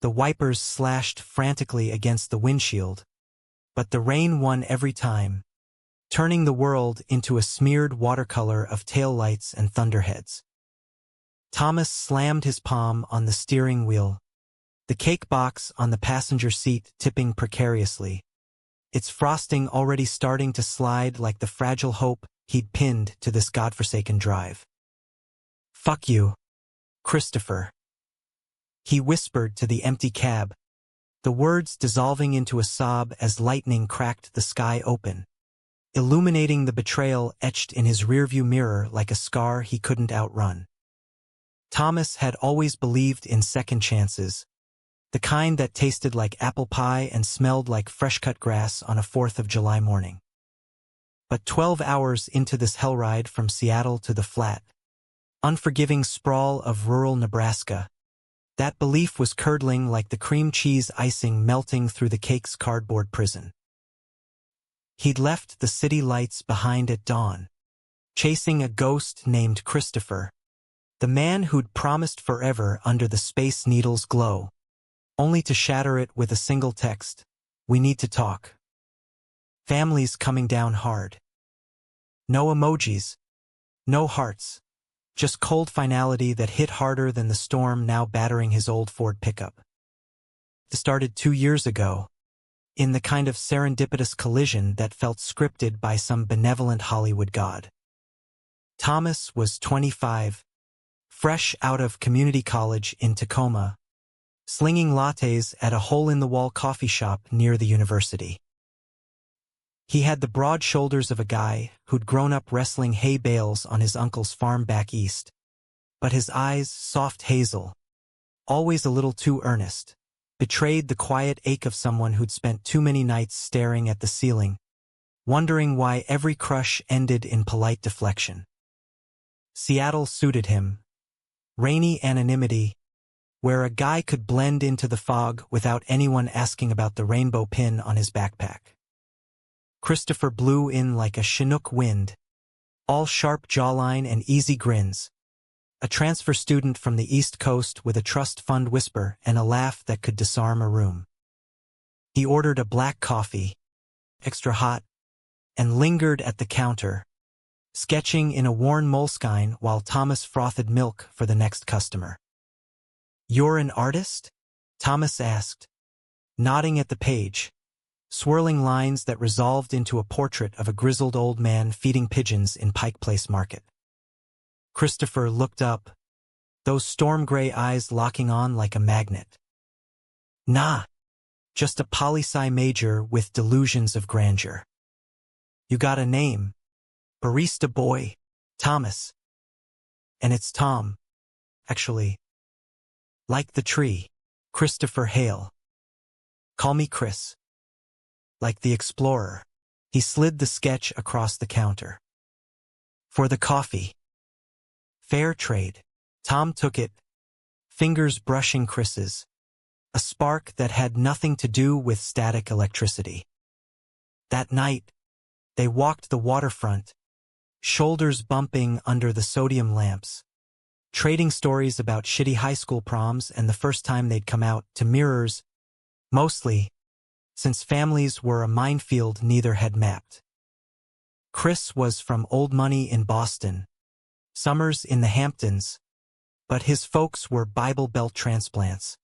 The wipers slashed frantically against the windshield, but the rain won every time, turning the world into a smeared watercolor of taillights and thunderheads. Thomas slammed his palm on the steering wheel, the cake box on the passenger seat tipping precariously, its frosting already starting to slide like the fragile hope he'd pinned to this godforsaken drive. "Fuck you, Christopher," he whispered to the empty cab, the words dissolving into a sob as lightning cracked the sky open, illuminating the betrayal etched in his rearview mirror like a scar he couldn't outrun. Thomas had always believed in second chances, the kind that tasted like apple pie and smelled like fresh-cut grass on a 4th of July morning. But 12 hours into this hell ride from Seattle to the flat, unforgiving sprawl of rural Nebraska, that belief was curdling like the cream cheese icing melting through the cake's cardboard prison. He'd left the city lights behind at dawn, chasing a ghost named Christopher, the man who'd promised forever under the Space Needle's glow, only to shatter it with a single text: "We need to talk." Family's coming down hard. No emojis, no hearts, just cold finality that hit harder than the storm now battering his old Ford pickup. It started 2 years ago, in the kind of serendipitous collision that felt scripted by some benevolent Hollywood god. Thomas was 25, fresh out of community college in Tacoma, slinging lattes at a hole-in-the-wall coffee shop near the university. He had the broad shoulders of a guy who'd grown up wrestling hay bales on his uncle's farm back east, but his eyes, soft hazel, always a little too earnest, betrayed the quiet ache of someone who'd spent too many nights staring at the ceiling, wondering why every crush ended in polite deflection. Seattle suited him. Rainy anonymity, where a guy could blend into the fog without anyone asking about the rainbow pin on his backpack. Christopher blew in like a Chinook wind, all sharp jawline and easy grins, a transfer student from the East Coast with a trust fund whisper and a laugh that could disarm a room. He ordered a black coffee, extra hot, and lingered at the counter, sketching in a worn moleskine while Thomas frothed milk for the next customer. "You're an artist?" Thomas asked, nodding at the page, swirling lines that resolved into a portrait of a grizzled old man feeding pigeons in Pike Place Market. Christopher looked up, those storm-gray eyes locking on like a magnet. "Nah, just a poli-sci major with delusions of grandeur." "You got a name? Barista boy, Thomas." "And it's Tom, actually. Like the tree, Christopher Hale. Call me Chris." Like the explorer, he slid the sketch across the counter. "For the coffee." "Fair trade." Tom took it, fingers brushing Chris's, a spark that had nothing to do with static electricity. That night, they walked the waterfront, shoulders bumping under the sodium lamps, trading stories about shitty high school proms and the first time they'd come out to mirrors, mostly, since families were a minefield neither had mapped. Chris was from old money in Boston, summers in the Hamptons, but his folks were Bible Belt transplants,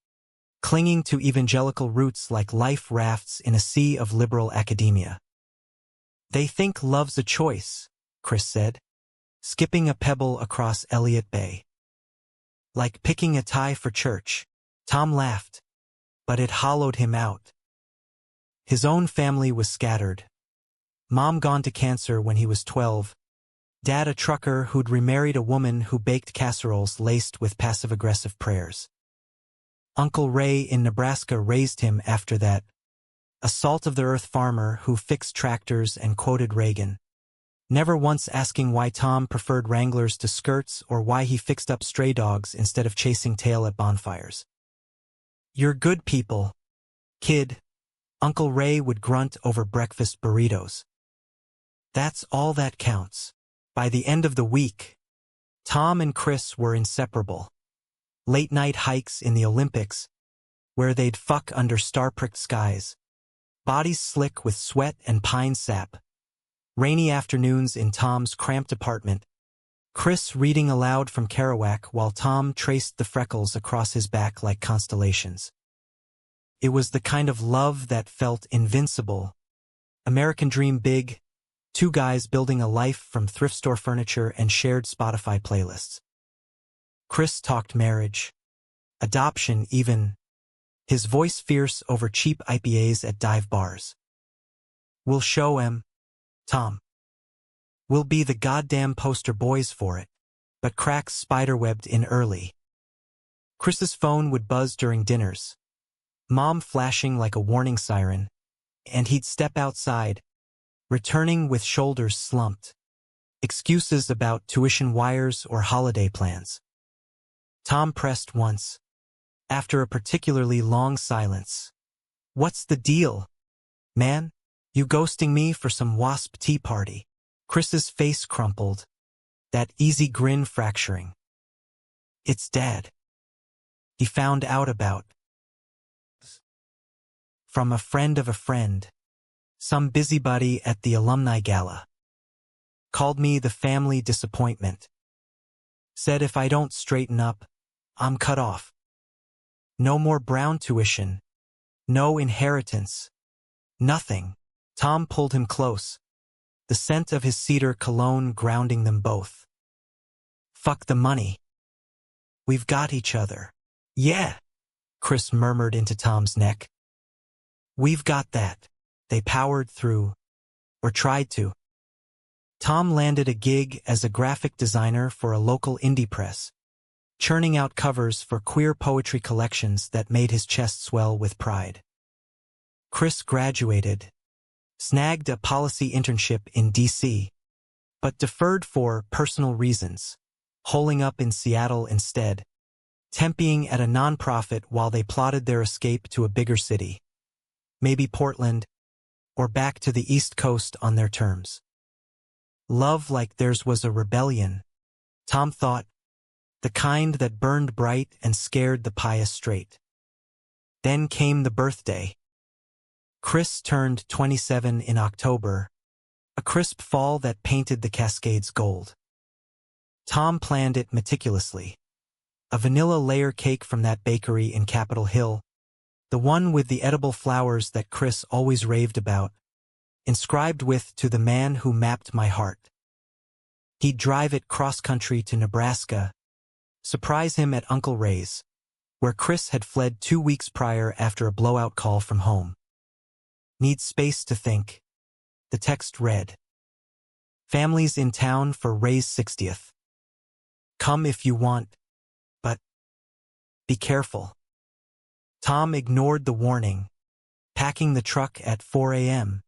clinging to evangelical roots like life rafts in a sea of liberal academia. "They think love's a choice," Chris said, skipping a pebble across Elliott Bay. "Like picking a tie for church." Tom laughed, but it hollowed him out. His own family was scattered. Mom gone to cancer when he was 12, Dad a trucker who'd remarried a woman who baked casseroles laced with passive-aggressive prayers. Uncle Ray in Nebraska raised him after that, a salt-of-the-earth farmer who fixed tractors and quoted Reagan, never once asking why Tom preferred Wranglers to skirts or why he fixed up stray dogs instead of chasing tail at bonfires. "You're good people, kid," Uncle Ray would grunt over breakfast burritos. That's all that counts. By the end of the week, Tom and Chris were inseparable. Late-night hikes in the Olympics, where they'd fuck under star-pricked skies, bodies slick with sweat and pine sap. Rainy afternoons in Tom's cramped apartment, Chris reading aloud from Kerouac while Tom traced the freckles across his back like constellations. It was the kind of love that felt invincible. American dream big, two guys building a life from thrift store furniture and shared Spotify playlists. Chris talked marriage, adoption even, his voice fierce over cheap IPAs at dive bars. "We'll show 'em, Tom. We'll be the goddamn poster boys for it." But cracks spiderwebbed in early. Chris's phone would buzz during dinners, Mom flashing like a warning siren, and he'd step outside, returning with shoulders slumped. Excuses about tuition wires or holiday plans. Tom pressed once, after a particularly long silence. "What's the deal, man? You ghosting me for some WASP tea party?" Chris's face crumpled, that easy grin fracturing. "It's Dad. He found out about from a friend of a friend, some busybody at the alumni gala. Called me the family disappointment. Said if I don't straighten up, I'm cut off. No more Brown tuition. No inheritance. Nothing." Tom pulled him close, the scent of his cedar cologne grounding them both. "Fuck the money. We've got each other." "Yeah," Chris murmured into Tom's neck. "We've got that." They powered through, or tried to. Tom landed a gig as a graphic designer for a local indie press, churning out covers for queer poetry collections that made his chest swell with pride. Chris graduated, snagged a policy internship in D.C., but deferred for personal reasons, holing up in Seattle instead, temping at a nonprofit while they plotted their escape to a bigger city. Maybe Portland, or back to the East Coast on their terms. Love like theirs was a rebellion, Tom thought, the kind that burned bright and scared the pious straight. Then came the birthday. Chris turned 27 in October, a crisp fall that painted the Cascades gold. Tom planned it meticulously. A vanilla layer cake from that bakery in Capitol Hill, the one with the edible flowers that Chris always raved about, inscribed with "To the man who mapped my heart." He'd drive it cross-country to Nebraska, surprise him at Uncle Ray's, where Chris had fled 2 weeks prior after a blowout call from home. "Need space to think," the text read. "Families in town for Ray's 60th. Come if you want, but be careful." Tom ignored the warning, packing the truck at 4 a.m.,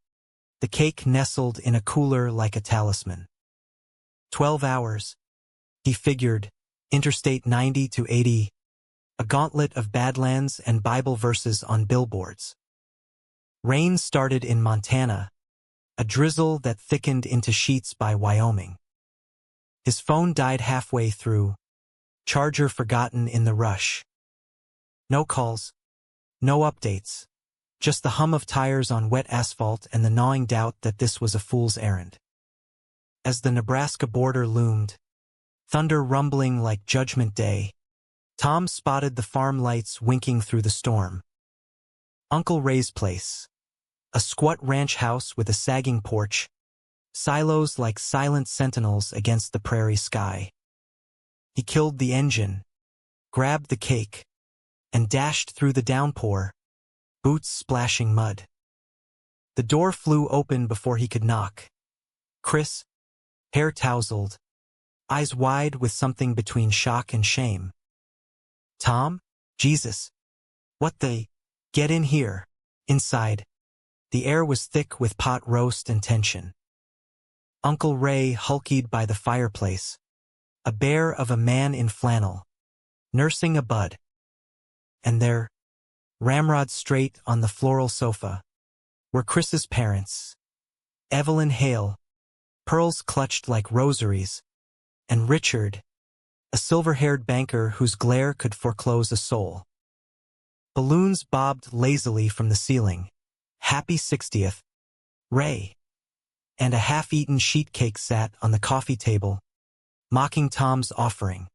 the cake nestled in a cooler like a talisman. 12 hours, he figured, Interstate 90 to 80, a gauntlet of Badlands and Bible verses on billboards. Rain started in Montana, a drizzle that thickened into sheets by Wyoming. His phone died halfway through, charger forgotten in the rush. No calls, no updates, just the hum of tires on wet asphalt and the gnawing doubt that this was a fool's errand. As the Nebraska border loomed, thunder rumbling like Judgment Day, Tom spotted the farm lights winking through the storm. Uncle Ray's place, a squat ranch house with a sagging porch, silos like silent sentinels against the prairie sky. He killed the engine, grabbed the cake, and dashed through the downpour, boots splashing mud. The door flew open before he could knock. Chris, hair tousled, eyes wide with something between shock and shame. "Tom? Jesus. What the? Get in here." Inside, the air was thick with pot roast and tension. Uncle Ray hulkied by the fireplace, a bear of a man in flannel, nursing a bud. And there, ramrod straight on the floral sofa, were Chris's parents, Evelyn Hale, pearls clutched like rosaries, and Richard, a silver-haired banker whose glare could foreclose a soul. Balloons bobbed lazily from the ceiling. Happy 60th, Ray. And a half-eaten sheet cake sat on the coffee table, mocking Tom's offering.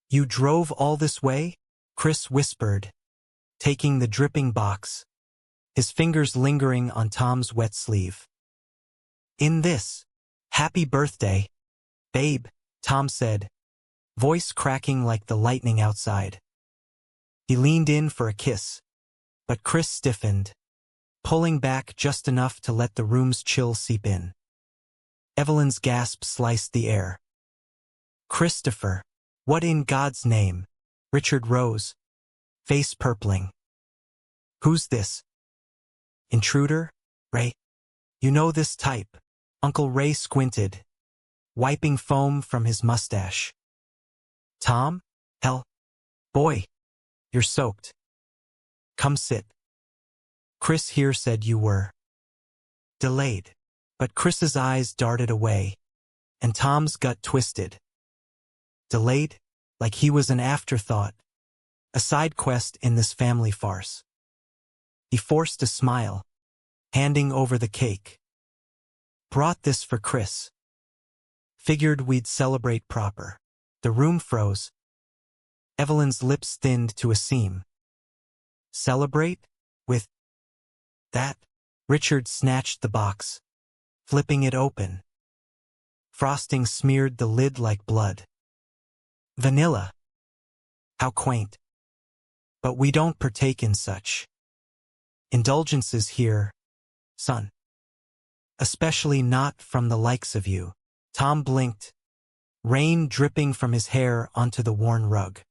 "You drove all this way?" Chris whispered, taking the dripping box, his fingers lingering on Tom's wet sleeve. "In this. Happy birthday, babe," Tom said, voice cracking like the lightning outside. He leaned in for a kiss, but Chris stiffened, pulling back just enough to let the room's chill seep in. Evelyn's gasp sliced the air. "Christopher, what in God's name?" Richard rose, face purpling. "Who's this? Intruder, Ray? You know this type." Uncle Ray squinted, wiping foam from his mustache. "Tom? Hell, boy, you're soaked. Come sit." "Chris here said you were delayed." But Chris's eyes darted away, and Tom's gut twisted. Delayed? Like he was an afterthought, a side quest in this family farce. He forced a smile, handing over the cake. "Brought this for Chris. Figured we'd celebrate proper." The room froze. Evelyn's lips thinned to a seam. "Celebrate? With that?" Richard snatched the box, flipping it open. Frosting smeared the lid like blood. "Vanilla. How quaint. But we don't partake in such indulgences here, son. Especially not from the likes of you." Tom blinked, rain dripping from his hair onto the worn rug.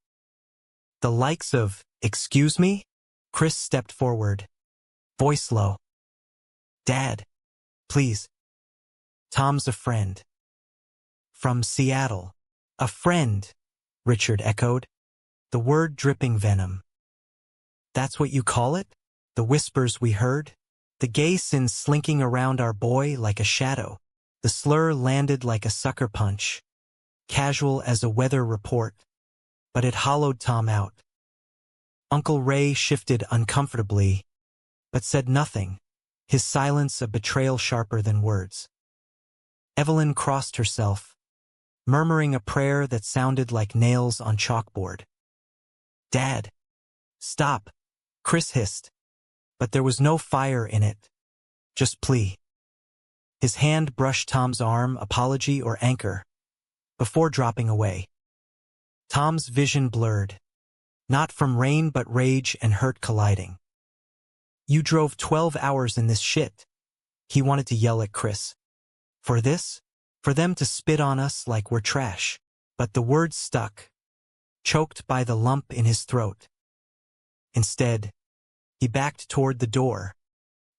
"The likes of, excuse me?" Chris stepped forward, voice low. "Dad, please. Tom's a friend. From Seattle." "A friend," Richard echoed, the word dripping venom. "That's what you call it? The whispers we heard? The gay sin slinking around our boy like a shadow." The slur landed like a sucker punch, casual as a weather report, but it hollowed Tom out. Uncle Ray shifted uncomfortably, but said nothing, his silence a betrayal sharper than words. Evelyn crossed herself, murmuring a prayer that sounded like nails on chalkboard. "Dad, stop," Chris hissed, but there was no fire in it, just plea. His hand brushed Tom's arm, apology or anchor, before dropping away. Tom's vision blurred, not from rain but rage and hurt colliding. "You drove 12 hours in this shit," he wanted to yell at Chris. "For this? For them to spit on us like we're trash." But the words stuck, choked by the lump in his throat. Instead, he backed toward the door,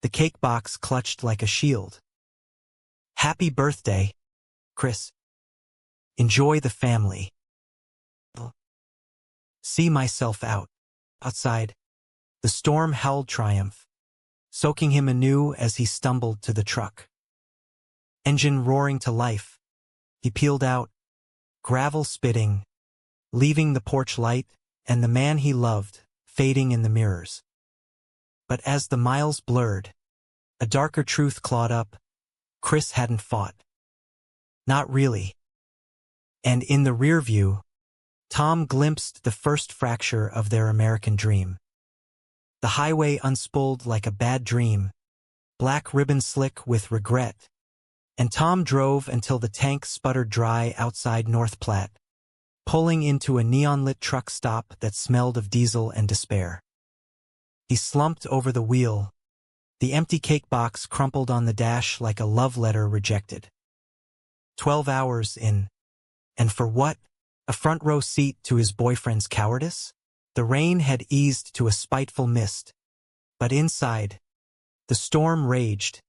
the cake box clutched like a shield. "Happy birthday, Chris. Enjoy the family. See myself out." Outside, the storm howled triumph, soaking him anew as he stumbled to the truck. Engine roaring to life, he peeled out, gravel spitting, leaving the porch light and the man he loved fading in the mirrors. But as the miles blurred, a darker truth clawed up. Chris hadn't fought. Not really. And in the rear view, Tom glimpsed the first fracture of their American dream. The highway unspooled like a bad dream, black ribbon slick with regret, and Tom drove until the tank sputtered dry outside North Platte, pulling into a neon-lit truck stop that smelled of diesel and despair. He slumped over the wheel, the empty cake box crumpled on the dash like a love letter rejected. 12 hours in. And for what? A front row seat to his boyfriend's cowardice? The rain had eased to a spiteful mist, but inside, the storm raged,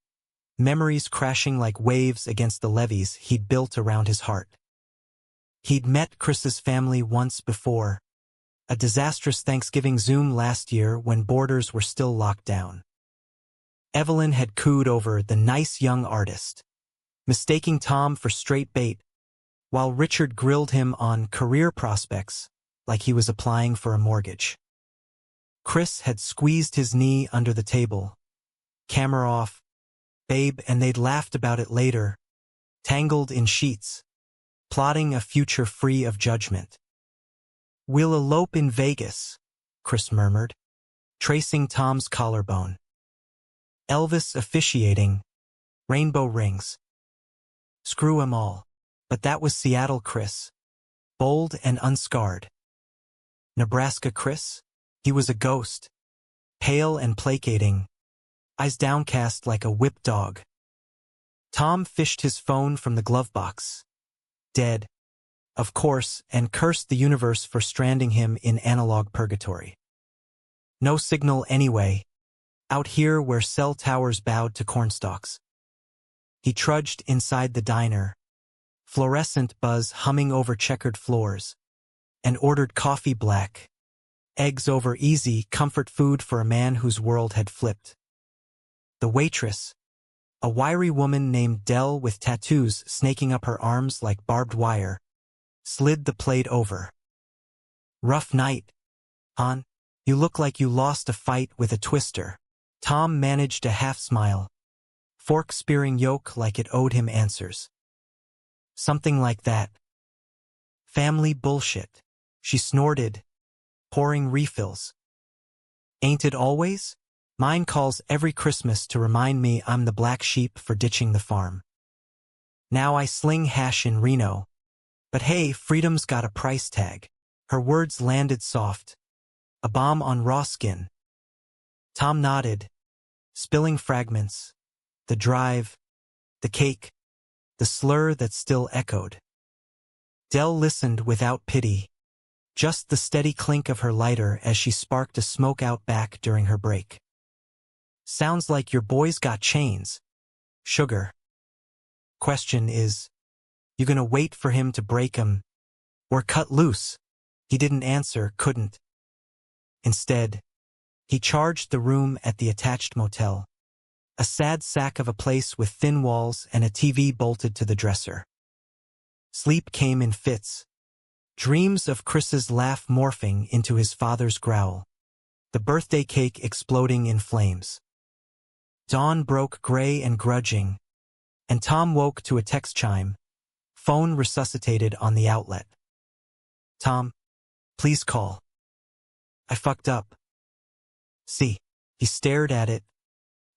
memories crashing like waves against the levees he'd built around his heart. He'd met Chris's family once before, a disastrous Thanksgiving Zoom last year when borders were still locked down. Evelyn had cooed over the nice young artist, mistaking Tom for straight bait, while Richard grilled him on career prospects like he was applying for a mortgage. Chris had squeezed his knee under the table. Camera off, babe, and they'd laughed about it later, tangled in sheets, plotting a future free of judgment. "We'll elope in Vegas," Chris murmured, tracing Tom's collarbone. "Elvis officiating, rainbow rings. Screw 'em all." But that was Seattle Chris, bold and unscarred. Nebraska Chris? He was a ghost, pale and placating, eyes downcast like a whipped dog. Tom fished his phone from the glove box. Dead, of course, and cursed the universe for stranding him in analog purgatory. No signal anyway, out here where cell towers bowed to cornstalks. He trudged inside the diner, fluorescent buzz humming over checkered floors, and ordered coffee black, eggs over easy, comfort food for a man whose world had flipped. The waitress, a wiry woman named Dell with tattoos snaking up her arms like barbed wire, slid the plate over. "Rough night, hon. You look like you lost a fight with a twister." Tom managed a half-smile, fork spearing yolk like it owed him answers. "Something like that." "Family bullshit," she snorted, pouring refills. "Ain't it always? Mine calls every Christmas to remind me I'm the black sheep for ditching the farm. Now I sling hash in Reno. But hey, freedom's got a price tag." Her words landed soft. "A bomb on raw skin." Tom nodded, spilling fragments. The drive, the cake, the slur that still echoed. Dell listened without pity, just the steady clink of her lighter as she sparked a smoke out back during her break. "Sounds like your boy's got chains. Sugar. Question is, you gonna wait for him to break 'em, or cut loose?" He didn't answer, couldn't. Instead, he charged the room at the attached motel, a sad sack of a place with thin walls and a TV bolted to the dresser. Sleep came in fits, dreams of Chris's laugh morphing into his father's growl, the birthday cake exploding in flames. Dawn broke gray and grudging, and Tom woke to a text chime, phone resuscitated on the outlet. "Tom, please call. I fucked up." "See." He stared at it,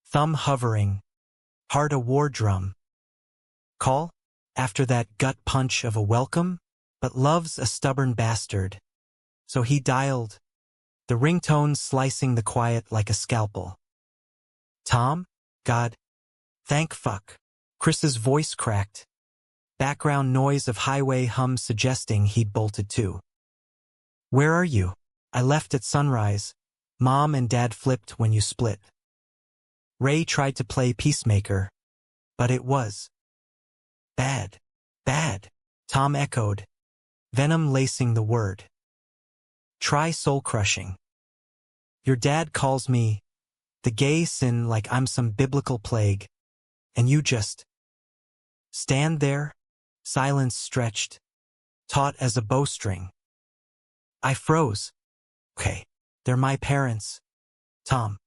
thumb hovering, heart a war drum. "Call? After that gut punch of a welcome? But love's a stubborn bastard." So he dialed, the ringtone slicing the quiet like a scalpel. "Tom? God. Thank fuck." Chris's voice cracked, background noise of highway hum suggesting he'd bolted too. "Where are you?" "I left at sunrise. Mom and Dad flipped when you split." Ray tried to play peacemaker, but it was bad. "Bad," Tom echoed, venom lacing the word. "Try soul-crushing. Your dad calls me the gay sin like I'm some biblical plague, and you just stand there, silence stretched, taut as a bowstring." I froze. "Okay, they're my parents, Tom.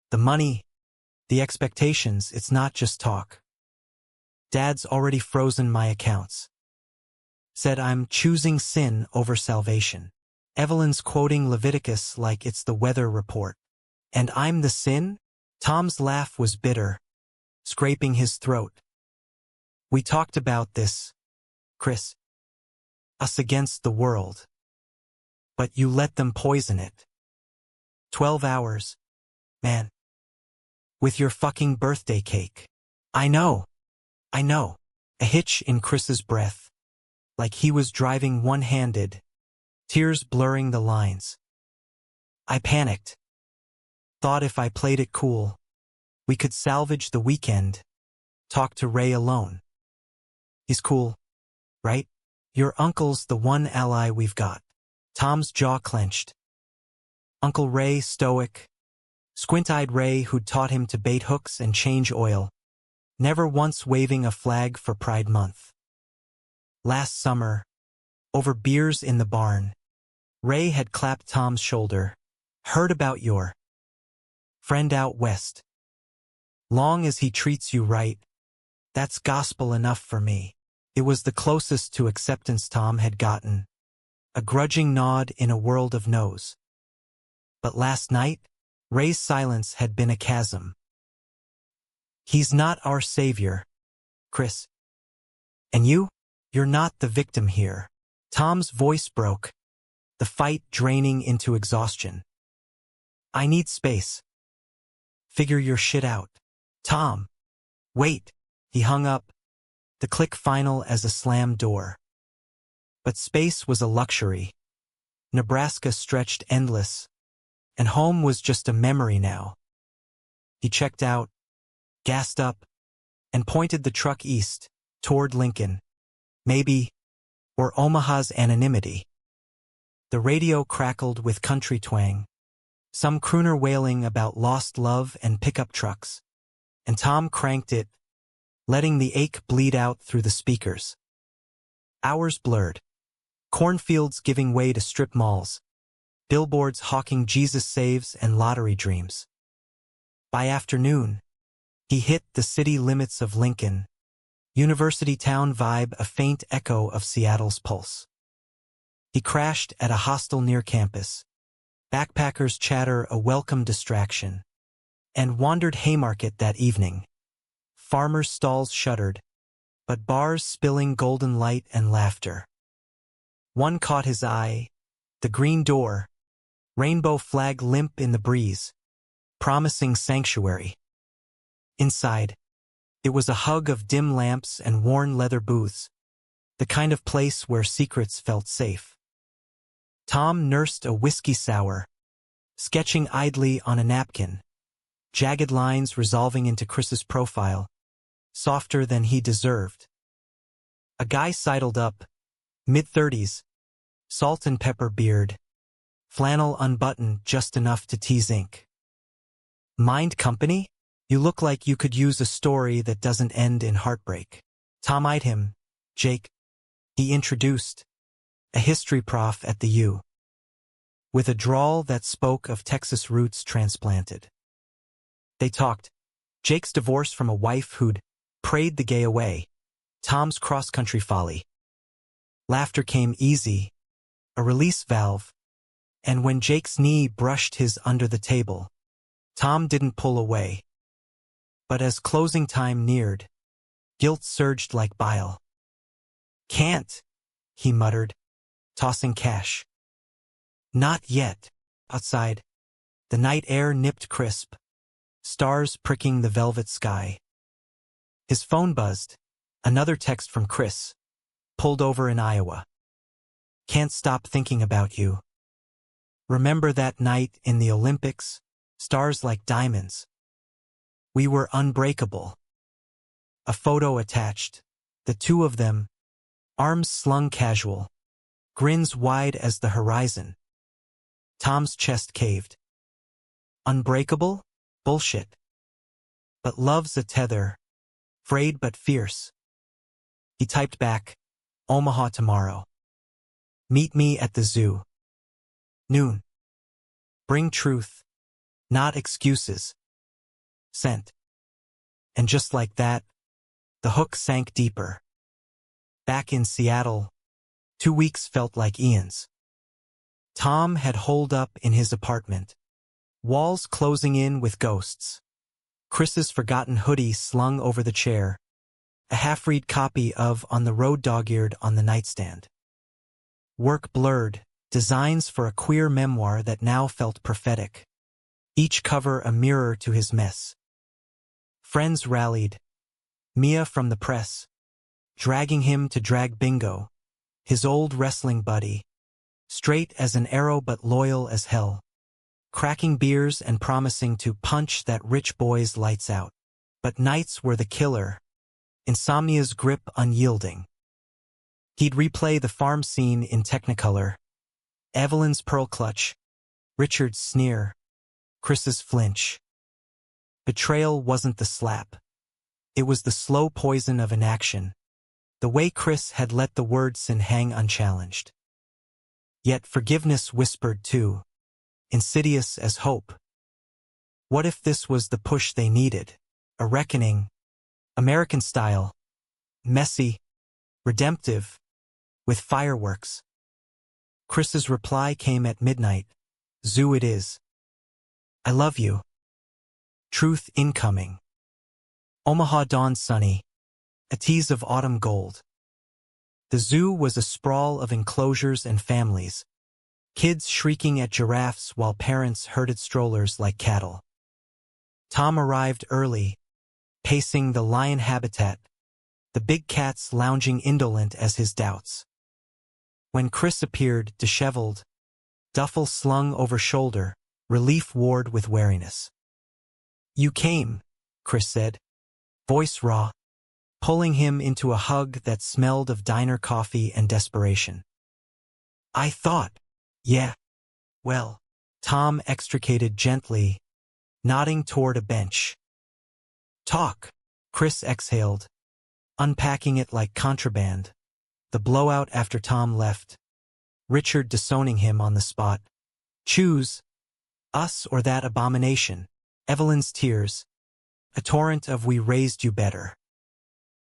The money, the expectations, it's not just talk. Dad's already frozen my accounts. Said I'm choosing sin over salvation. Evelyn's quoting Leviticus like it's the weather report. And I'm the sin?" Tom's laugh was bitter, scraping his throat. "We talked about this, Chris. Us against the world. But you let them poison it. 12 hours, man. With your fucking birthday cake." I know. A hitch in Chris's breath, like he was driving one-handed, tears blurring the lines. I panicked. Thought if I played it cool, we could salvage the weekend. Talk to Ray alone. He's cool, right? Your uncle's the one ally we've got. Tom's jaw clenched. Uncle Ray, stoic, squint-eyed Ray who'd taught him to bait hooks and change oil, never once waving a flag for Pride Month. Last summer, over beers in the barn, Ray had clapped Tom's shoulder, Heard about your friend out west. Long as he treats you right, that's gospel enough for me. It was the closest to acceptance Tom had gotten, a grudging nod in a world of no's. But last night, Ray's silence had been a chasm. He's not our savior, Chris. And you're not the victim here. Tom's voice broke, the fight draining into exhaustion. I need space. Figure your shit out. Tom. Wait. He hung up, the click final as a slammed door. But space was a luxury. Nebraska stretched endless, and home was just a memory now. He checked out, gassed up, and pointed the truck east, toward Lincoln. Maybe, or Omaha's anonymity. The radio crackled with country twang, some crooner wailing about lost love and pickup trucks, and Tom cranked it, letting the ache bleed out through the speakers. Hours blurred. Cornfields giving way to strip malls. Billboards hawking Jesus saves and lottery dreams. By afternoon, he hit the city limits of Lincoln. University town vibe, a faint echo of Seattle's pulse. He crashed at a hostel near campus. Backpackers chatter, a welcome distraction. And wandered Haymarket that evening. Farmers' stalls shuttered, but bars spilling golden light and laughter. One caught his eye, the green door, rainbow flag limp in the breeze, promising sanctuary. Inside, it was a hug of dim lamps and worn leather booths, the kind of place where secrets felt safe. Tom nursed a whiskey sour, sketching idly on a napkin, jagged lines resolving into Chris's profile, softer than he deserved. A guy sidled up, mid-30s, salt and pepper beard, flannel unbuttoned just enough to tease ink. Mind company? You look like you could use a story that doesn't end in heartbreak. Tom eyed him. Jake, he introduced, a history prof at the U, with a drawl that spoke of Texas roots transplanted. They talked. Jake's divorce from a wife who'd prayed the gay away. Tom's cross-country folly. Laughter came easy, a release valve, and when Jake's knee brushed his under the table, Tom didn't pull away. But as closing time neared, guilt surged like bile. Can't, he muttered, tossing cash. Not yet. Outside, the night air nipped crisp, stars pricking the velvet sky. His phone buzzed, another text from Chris. Pulled over in Iowa. Can't stop thinking about you. Remember that night in the Olympics? Stars like diamonds. We were unbreakable. A photo attached, the two of them, arms slung casual, grins wide as the horizon. Tom's chest caved. Unbreakable? Bullshit. But love's a tether, frayed but fierce. He typed back, Omaha tomorrow. Meet me at the zoo. Noon. Bring truth, not excuses. Sent. And just like that, the hook sank deeper. Back in Seattle, 2 weeks felt like eons. Tom had holed up in his apartment, walls closing in with ghosts. Chris's forgotten hoodie slung over the chair, a half-read copy of On the Road dog-eared on the nightstand. Work blurred, designs for a queer memoir that now felt prophetic, each cover a mirror to his mess. Friends rallied, Mia from the press, dragging him to drag bingo, his old wrestling buddy, straight as an arrow but loyal as hell, cracking beers and promising to punch that rich boy's lights out. But nights were the killer, insomnia's grip unyielding. He'd replay the farm scene in Technicolor, Evelyn's pearl clutch, Richard's sneer, Chris's flinch. Betrayal wasn't the slap. It was the slow poison of inaction, the way Chris had let the word sin hang unchallenged. Yet forgiveness whispered too. insidious as hope. What if this was the push they needed? A reckoning, American style, messy, redemptive, with fireworks. Chris's reply came at midnight. Zoo it is. I love you. Truth incoming. Omaha dawn sunny, a tease of autumn gold. The zoo was a sprawl of enclosures and families, kids shrieking at giraffes while parents herded strollers like cattle. Tom arrived early, pacing the lion habitat, the big cats lounging indolent as his doubts. When Chris appeared, disheveled, duffel slung over shoulder, relief warred with wariness. You came, Chris said, voice raw, pulling him into a hug that smelled of diner coffee and desperation. I thought, yeah, well, Tom extricated gently, nodding toward a bench. Talk, Chris exhaled, unpacking it like contraband. The blowout after Tom left, Richard disowning him on the spot. Choose, us or that abomination. Evelyn's tears, a torrent of we raised you better.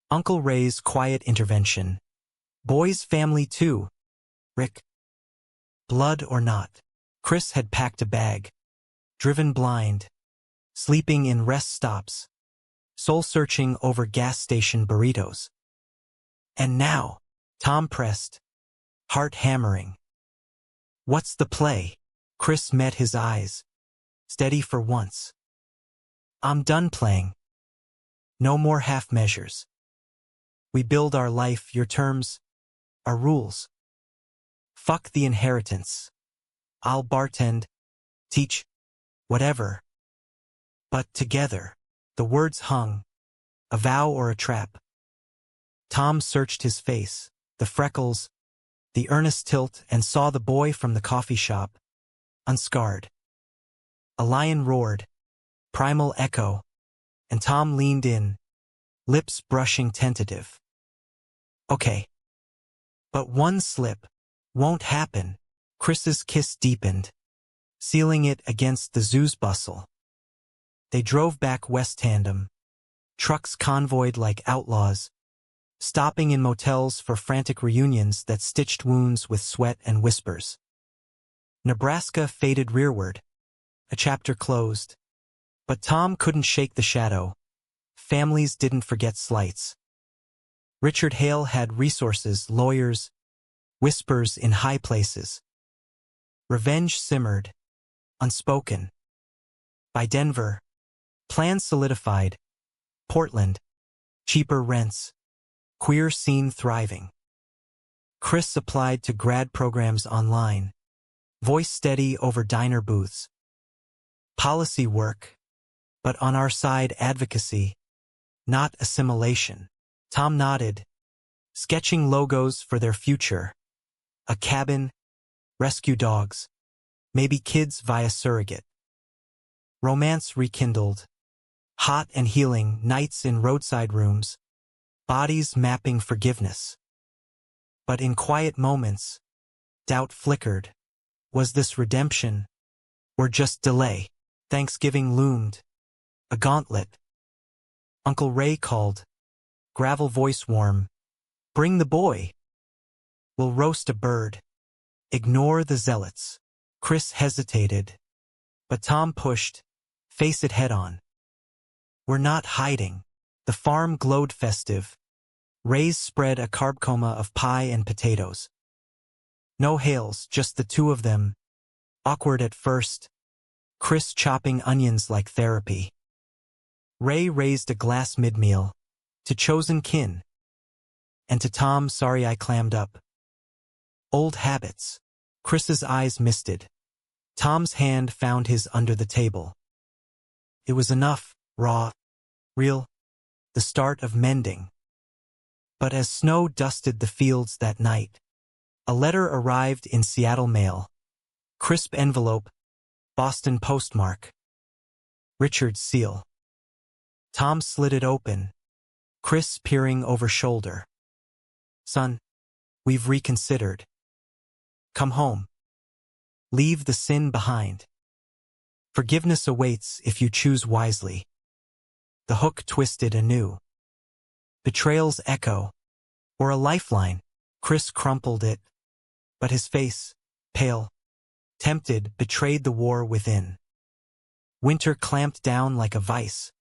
Uncle Ray's quiet intervention. Boy's family too. Rick. Blood or not. Chris had packed a bag. Driven blind. Sleeping in rest stops. Soul-searching over gas station burritos. And now, Tom pressed, heart hammering. What's the play? Chris met his eyes. Steady for once. I'm done playing. No more half measures. We build our life, your terms, our rules. Fuck the inheritance. I'll bartend, teach, whatever. But together, the words hung, a vow or a trap. Tom searched his face, the freckles, the earnest tilt, and saw the boy from the coffee shop, unscarred. A lion roared, primal echo, and Tom leaned in, lips brushing tentative. Okay. But one slip won't happen. Chris's kiss deepened, sealing it against the zoo's bustle. They drove back west tandem, trucks convoyed like outlaws, stopping in motels for frantic reunions that stitched wounds with sweat and whispers. Nebraska faded rearward, a chapter closed. But Tom couldn't shake the shadow. Families didn't forget slights. Richard Hale had resources, lawyers, whispers in high places. Revenge simmered, unspoken. By Denver, plans solidified. Portland, cheaper rents. Queer scene thriving. Chris applied to grad programs online. Voice steady over diner booths. Policy work, but on our side advocacy, not assimilation. Tom nodded, sketching logos for their future. A cabin, rescue dogs, maybe kids via surrogate. Romance rekindled. Hot and healing nights in roadside rooms. Bodies mapping forgiveness. But in quiet moments, doubt flickered. Was this redemption? Or just delay? Thanksgiving loomed. A gauntlet. Uncle Ray called. Gravel voice warm. Bring the boy. We'll roast a bird. Ignore the zealots. Chris hesitated. But Tom pushed. Face it head on. We're not hiding. The farm glowed festive. Ray's spread a carb coma of pie and potatoes. No Hales, just the two of them. Awkward at first. Chris chopping onions like therapy. Ray raised a glass mid-meal. To chosen kin. And to Tom, sorry I clammed up. Old habits. Chris's eyes misted. Tom's hand found his under the table. It was enough, raw, real, the start of mending. But as snow dusted the fields that night, a letter arrived in Seattle mail. Crisp envelope, Boston postmark. Richard's seal. Tom slid it open, Chris peering over shoulder. Son, we've reconsidered. Come home. Leave the sin behind. Forgiveness awaits if you choose wisely. The hook twisted anew. Betrayal's echo, or a lifeline. Chris crumpled it, but his face, pale, tempted, betrayed the war within. Winter clamped down like a vice,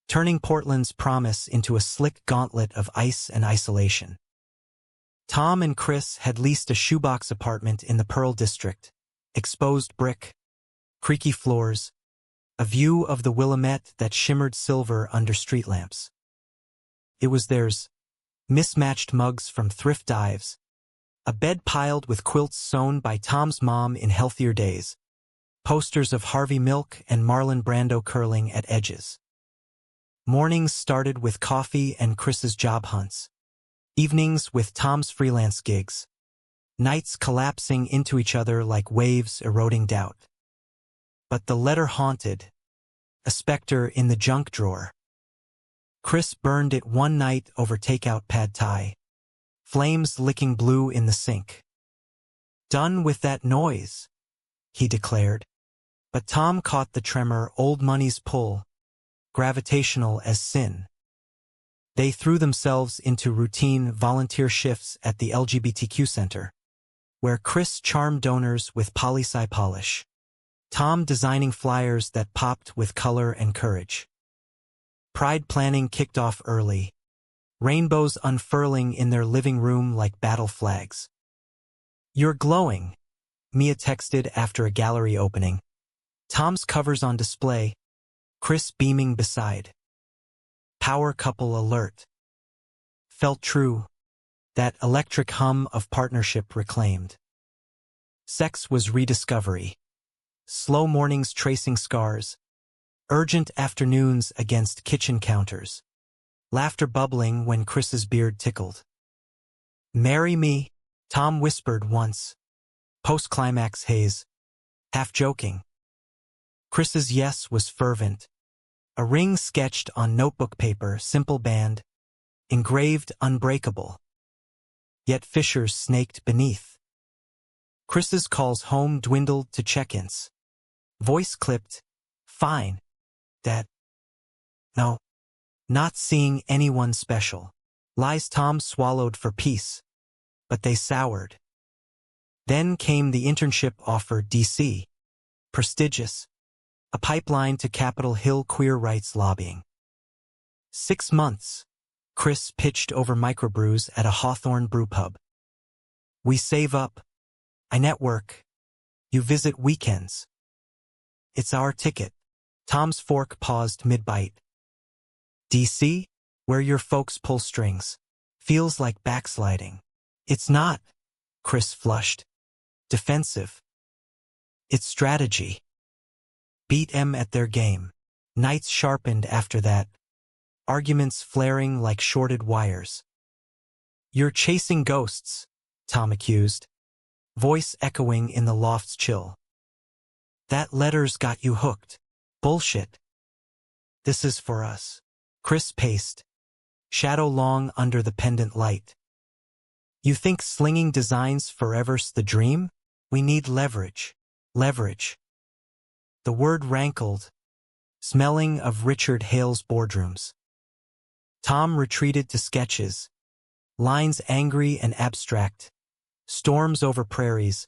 turning Portland's promise into a slick gauntlet of ice and isolation. Tom and Chris had leased a shoebox apartment in the Pearl District. Exposed brick, creaky floors, a view of the Willamette that shimmered silver under street lamps. It was theirs, mismatched mugs from thrift dives, a bed piled with quilts sewn by Tom's mom in healthier days, posters of Harvey Milk and Marlon Brando curling at edges. Mornings started with coffee and Chris's job hunts, evenings with Tom's freelance gigs, nights collapsing into each other like waves eroding doubt. But the letter haunted, a specter in the junk drawer. Chris burned it one night over takeout pad thai, flames licking blue in the sink. "Done with that noise," he declared. But Tom caught the tremor, old money's pull, gravitational as sin. They threw themselves into routine volunteer shifts at the LGBTQ Center, where Chris charmed donors with poli-sci polish, Tom designing flyers that popped with color and courage. Pride planning kicked off early, rainbows unfurling in their living room like battle flags. "You're glowing," Mia texted after a gallery opening. Tom's covers on display, Chris beaming beside. Power couple alert. Felt true. That electric hum of partnership reclaimed. Sex was rediscovery. Slow mornings tracing scars. Urgent afternoons against kitchen counters. Laughter bubbling when Chris's beard tickled. "Marry me," Tom whispered once. Post-climax haze. Half joking. Chris's yes was fervent. A ring sketched on notebook paper, simple band, engraved unbreakable. Yet fissures snaked beneath. Chris's calls home dwindled to check-ins. Voice clipped, "Fine. Dad. No. Not seeing anyone special." Lies Tom swallowed for peace, but they soured. Then came the internship offer, DC. Prestigious. A pipeline to Capitol Hill queer rights lobbying. 6 months. Chris pitched over microbrews at a Hawthorne brewpub. "We save up. I network. You visit weekends. It's our ticket." Tom's fork paused mid-bite. "DC, where your folks pull strings. Feels like backsliding." "It's not," Chris flushed. Defensive. "It's strategy." Beat 'em at their game. Nights sharpened after that. Arguments flaring like shorted wires. "You're chasing ghosts," Tom accused, voice echoing in the loft's chill. "That letter's got you hooked." "Bullshit. This is for us." Chris paced, shadow long under the pendant light. "You think slinging designs forever's the dream? We need leverage." Leverage. The word rankled, smelling of Richard Hale's boardrooms. Tom retreated to sketches, lines angry and abstract, storms over prairies,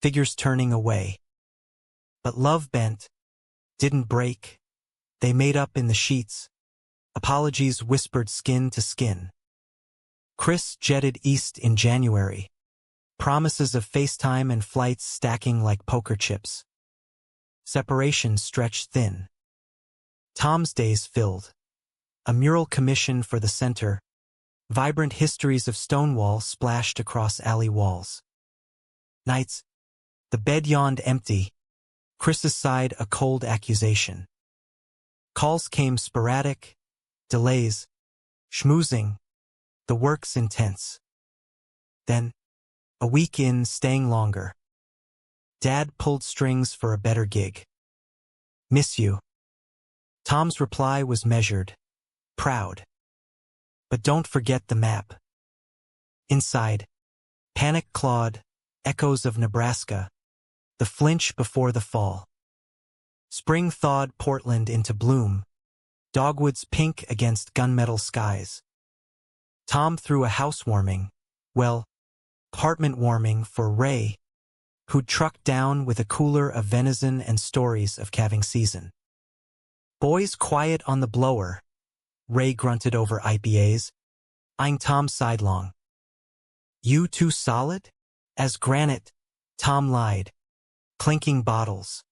figures turning away. But love bent, didn't break. They made up in the sheets, apologies whispered skin to skin. Chris jetted east in January, promises of FaceTime and flights stacking like poker chips. Separation stretched thin. Tom's days filled. A mural commission for the center, vibrant histories of Stonewall splashed across alley walls. Nights, the bed yawned empty, Chris's side a cold accusation. Calls came sporadic, delays, schmoozing, the work's intense. Then, a week in, staying longer. Dad pulled strings for a better gig. "Miss you." Tom's reply was measured, proud. "But don't forget the map." Inside, panic clawed, echoes of Nebraska, The flinch before the fall. Spring thawed Portland into bloom, dogwoods pink against gunmetal skies. Tom threw a housewarming, apartment warming for Ray, who'd trucked down with a cooler of venison and stories of calving season. Boys quiet on the blower, Ray grunted over IPAs, eyeing Tom sidelong. You too solid? As granite, Tom lied, clinking bottles.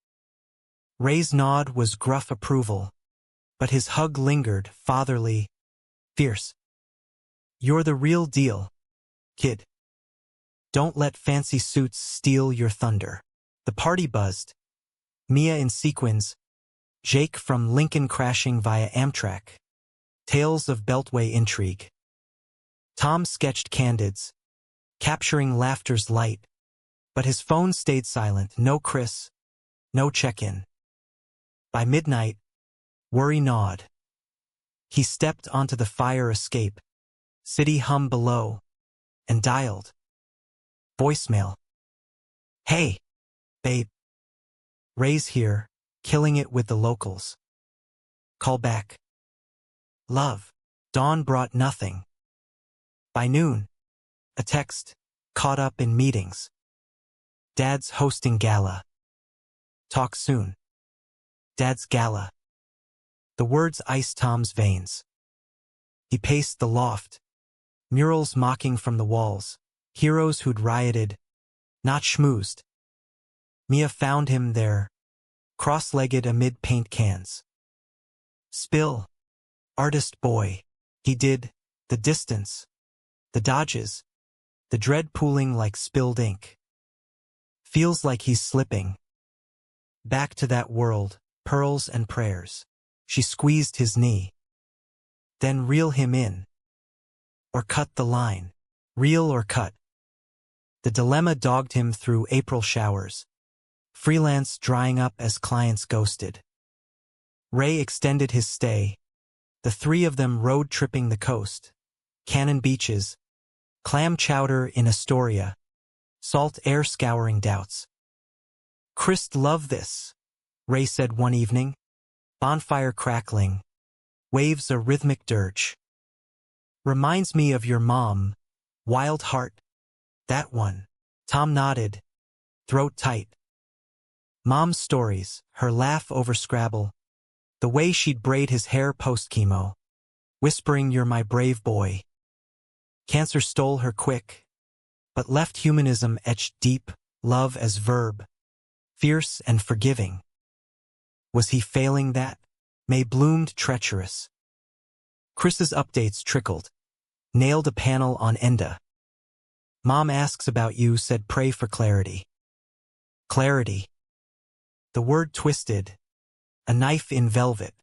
Ray's nod was gruff approval, but his hug lingered, fatherly, fierce. You're the real deal, kid. Don't let fancy suits steal your thunder. The party buzzed. Mia in sequins, Jake from Lincoln crashing via Amtrak. Tales of Beltway intrigue. Tom sketched candids, capturing laughter's light, but his phone stayed silent. No Chris, no check-in. By midnight, worry gnawed. He stepped onto the fire escape, city hum below, and dialed. Voicemail. Hey, babe. Ray's here, killing it with the locals. Call back. Love. Dawn brought nothing. By noon, a text, caught up in meetings. Dad's hosting gala. Talk soon. Dad's gala. The words iced Tom's veins. He paced the loft, murals mocking from the walls, heroes who'd rioted, not schmoozed. Mia found him there, cross-legged amid paint cans. Spill. Artist boy. He did, the distance, the dodges, the dread pooling like spilled ink. Feels like he's slipping. Back to that world, pearls and prayers. She squeezed his knee. Then reel him in. Or cut the line. Reel or cut. The dilemma dogged him through April showers. Freelance drying up as clients ghosted. Ray extended his stay. The three of them road-tripping the coast. Cannon beaches. Clam chowder in Astoria. Salt air scouring doubts. Chris'd love this, Ray said one evening. Bonfire crackling. Waves a rhythmic dirge. Reminds me of your mom. Wild heart. That one. Tom nodded. Throat tight. Mom's stories, her laugh over Scrabble. The way she'd braid his hair post-chemo. Whispering you're my brave boy. Cancer stole her quick, but left humanism etched deep, love as verb. Fierce and forgiving. Was he failing that? May bloomed treacherous. Chris's updates trickled. Nailed a panel on Enda. Mom asks about you, said pray for clarity. Clarity. The word twisted. A knife in velvet.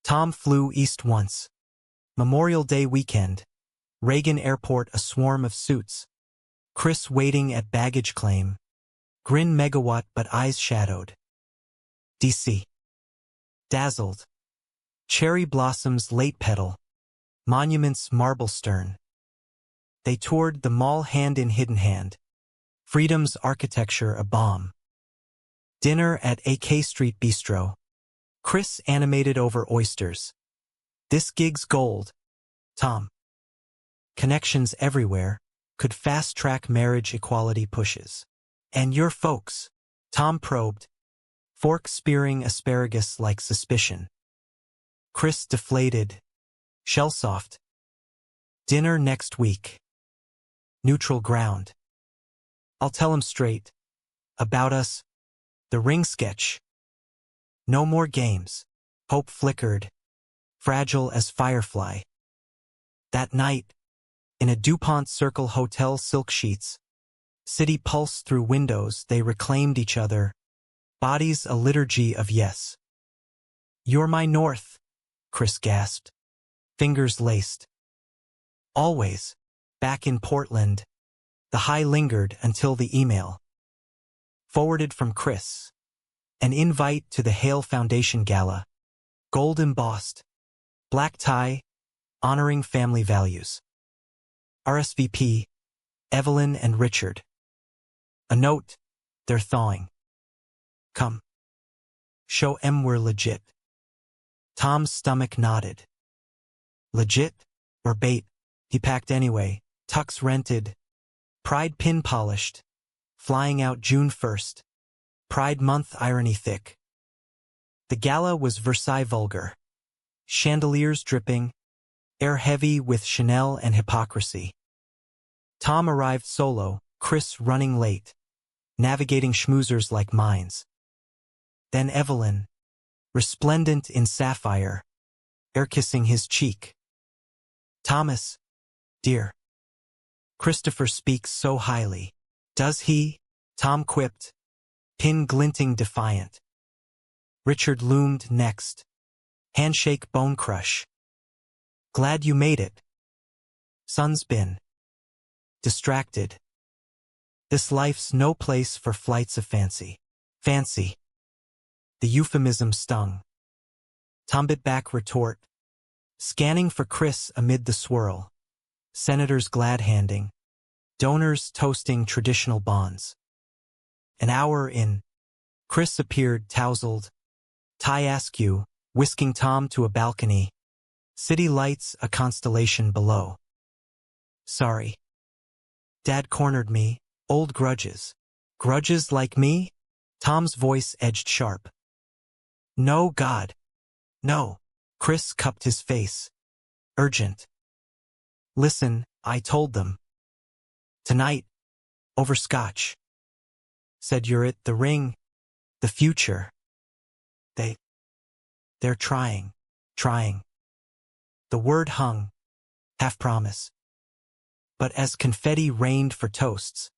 Tom flew east once. Memorial Day weekend. Reagan Airport, a swarm of suits. Chris waiting at baggage claim. Grin megawatt but eyes shadowed. DC. Dazzled. Cherry blossoms late petal. Monuments marble stern. They toured the mall hand in hidden hand. Freedom's architecture a bomb. Dinner at AK Street Bistro. Chris animated over oysters. This gig's gold. Tom. Connections everywhere. Could fast-track marriage equality pushes. And your folks. Tom probed. Fork spearing asparagus like suspicion. Chris deflated. Shell-soft. Dinner next week. Neutral ground. I'll tell him straight. About us. The ring sketch. No more games. Hope flickered. Fragile as firefly. That night, in a DuPont Circle hotel silk sheets, city pulsed through windows, they reclaimed each other. Bodies a liturgy of yes. You're my north, Chris gasped. Fingers laced. Always, back in Portland. The high lingered until the email. Forwarded from Chris. An invite to the Hale Foundation Gala. Gold embossed. Black tie. Honoring family values. RSVP. Evelyn and Richard. A note. They're thawing. Come. Show 'em we're legit. Tom's stomach nodded. Legit? Or bait? He packed anyway, tux rented, pride pin polished, flying out June 1st. Pride Month irony thick. The gala was Versailles vulgar. Chandeliers dripping, air heavy with Chanel and hypocrisy. Tom arrived solo, Chris running late, navigating schmoozers like mines. Then Evelyn, resplendent in sapphire, air-kissing his cheek. Thomas, dear. Christopher speaks so highly. Does he? Tom quipped, pin glinting defiant. Richard loomed next. Handshake bone crush. Glad you made it. Son's been distracted. This life's no place for flights of fancy. Fancy. The euphemism stung. Tom bit back retort, scanning for Chris amid the swirl. Senators glad-handing. Donors toasting traditional bonds. An hour in, Chris appeared tousled, tie askew, whisking Tom to a balcony. City lights a constellation below. Sorry. Dad cornered me. Old grudges. Grudges like me? Tom's voice edged sharp. No, God. No. Chris cupped his face. Urgent. Listen, I told them. Tonight. Over scotch. Said you're it, the ring. The future. They're trying. The word hung. Half promise. But as confetti rained for toasts,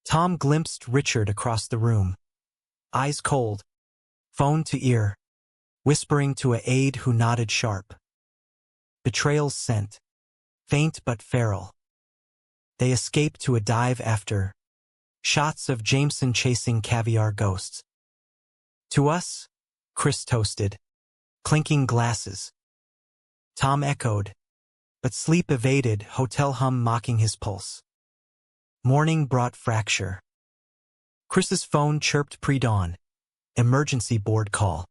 Tom glimpsed Richard across the room. Eyes cold. Phone to ear. Whispering to a aide who nodded sharp. Betrayals sent. Faint but feral. They escape to a dive after. Shots of Jameson chasing caviar ghosts. To us? Chris toasted. Clinking glasses. Tom echoed. But sleep evaded, hotel hum mocking his pulse. Morning brought fracture. Chris's phone chirped pre-dawn. Emergency board call.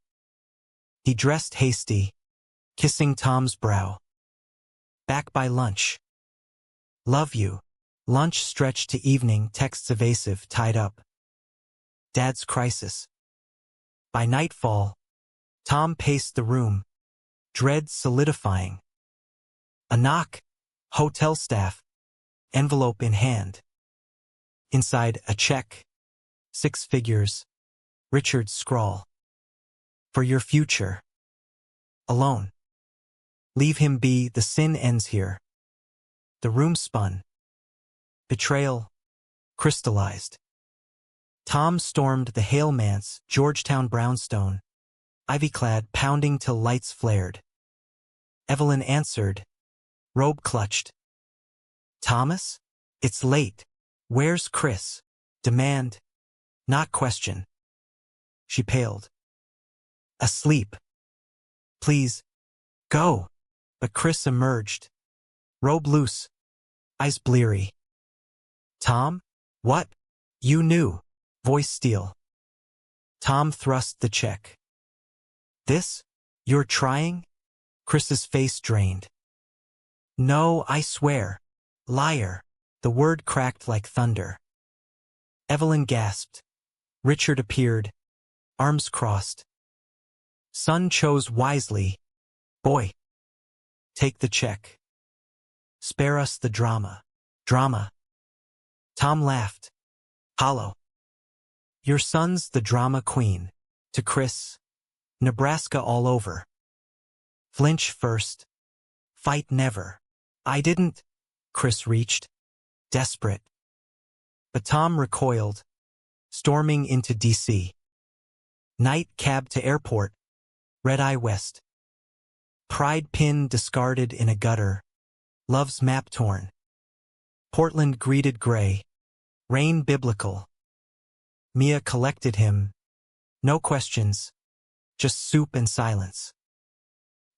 He dressed hasty, kissing Tom's brow. Back by lunch. Love you. Lunch stretched to evening, texts evasive, tied up. Dad's crisis. By nightfall, Tom paced the room, dread solidifying. A knock. Hotel staff. Envelope in hand. Inside, a check. 6 figures. Richard's scrawl. For your future. Alone. Leave him be, the sin ends here. The room spun. Betrayal. Crystallized. Tom stormed the Hale Manse, Georgetown brownstone. Ivy-clad, pounding till lights flared. Evelyn answered. Robe clutched. Thomas? It's late. Where's Chris? Demand. Not question. She paled. Asleep. Please. Go. But Chris emerged. Robe loose. Eyes bleary. Tom? What? You knew. Voice steel. Tom thrust the check. This? You're trying? Chris's face drained. No, I swear. Liar. The word cracked like thunder. Evelyn gasped. Richard appeared. Arms crossed. Son chose wisely. Boy. Take the check. Spare us the drama. Drama. Tom laughed. Hollow. Your son's the drama queen. To Chris. Nebraska all over. Flinch first. Fight never. I didn't. Chris reached. Desperate. But Tom recoiled. Storming into D.C. Night cab to airport. Red Eye West. Pride pin discarded in a gutter. Love's map torn. Portland greeted gray. Rain biblical. Mia collected him. No questions. Just soup and silence.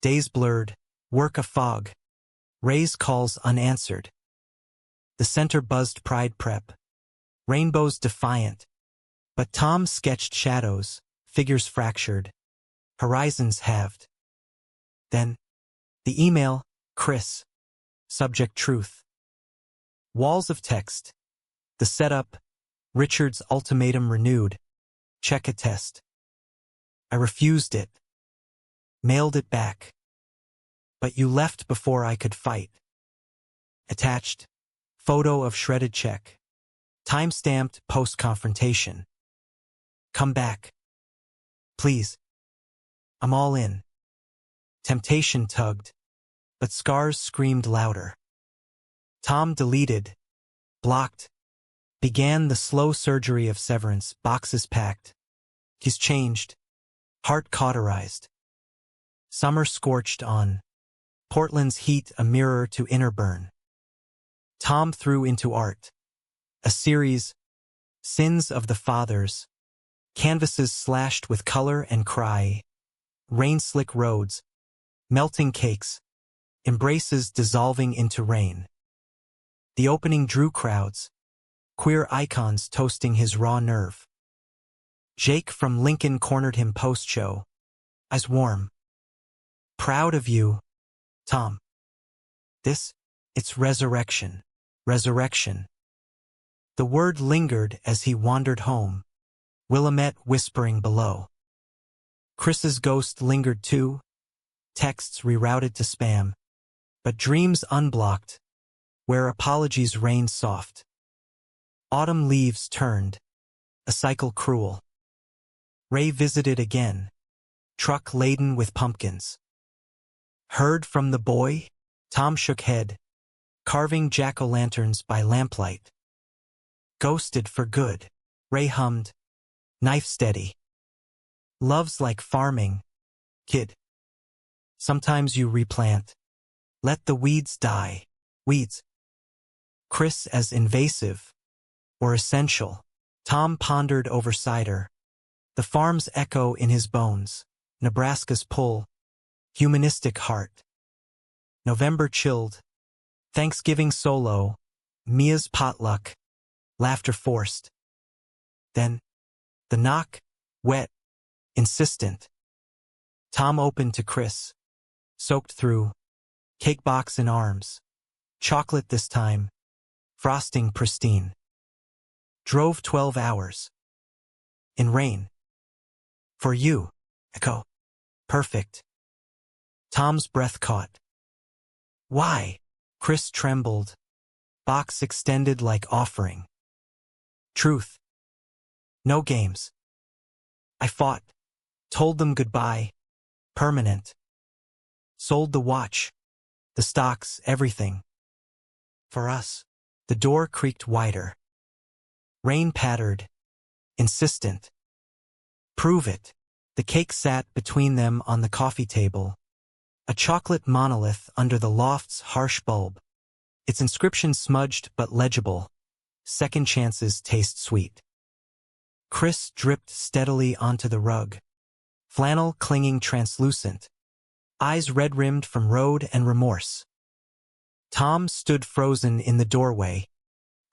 Days blurred. Work a fog. Ray's calls unanswered. The center buzzed pride prep. Rainbows defiant. But Tom sketched shadows, figures fractured, horizons halved. Then, the email, Chris. Subject truth. Walls of text. The setup, Richard's ultimatum renewed. Check attest. I refused it. Mailed it back. But you left before I could fight. Attached. Photo of shredded check. Time-stamped post-confrontation. Come back. Please. I'm all in. Temptation tugged, but scars screamed louder. Tom deleted, blocked, began the slow surgery of severance, boxes packed. He's changed, heart cauterized. Summer scorched on. Portland's heat a mirror to inner burn. Tom threw into art. A series, Sins of the Fathers, canvases slashed with color and cry, rain-slick roads, melting cakes, embraces dissolving into rain. The opening drew crowds, queer icons toasting his raw nerve. Jake from Lincoln cornered him post-show, eyes warm. Proud of you, Tom. It's resurrection. Resurrection. The word lingered as he wandered home, Willamette whispering below. Chris's ghost lingered too, texts rerouted to spam, but dreams unblocked, where apologies rained soft. Autumn leaves turned, a cycle cruel. Ray visited again, truck laden with pumpkins. Heard from the boy? Tom shook head, carving jack-o'-lanterns by lamplight. Ghosted for good, Ray hummed, knife steady. Love's like farming, kid. Sometimes you replant. Let the weeds die. Weeds. Chris as invasive or essential. Tom pondered over cider. The farm's echo in his bones. Nebraska's pull. Humanistic heart. November chilled. Thanksgiving solo. Mia's potluck. Laughter forced. Then, the knock, wet, insistent. Tom opened to Chris. Soaked through. Cake box in arms. Chocolate this time. Frosting pristine. Drove 12 hours. In rain. For you, echo. Perfect. Tom's breath caught. Why? Chris trembled. Box extended like offering. Truth. No games. I fought. Told them goodbye. Permanent. Sold the watch. The stocks, everything. For us. The door creaked wider. Rain pattered. Insistent. Prove it. The cake sat between them on the coffee table. A chocolate monolith under the loft's harsh bulb. Its inscription smudged but legible. Second chances taste sweet. Chris dripped steadily onto the rug. Flannel clinging translucent. Eyes red-rimmed from road and remorse. Tom stood frozen in the doorway.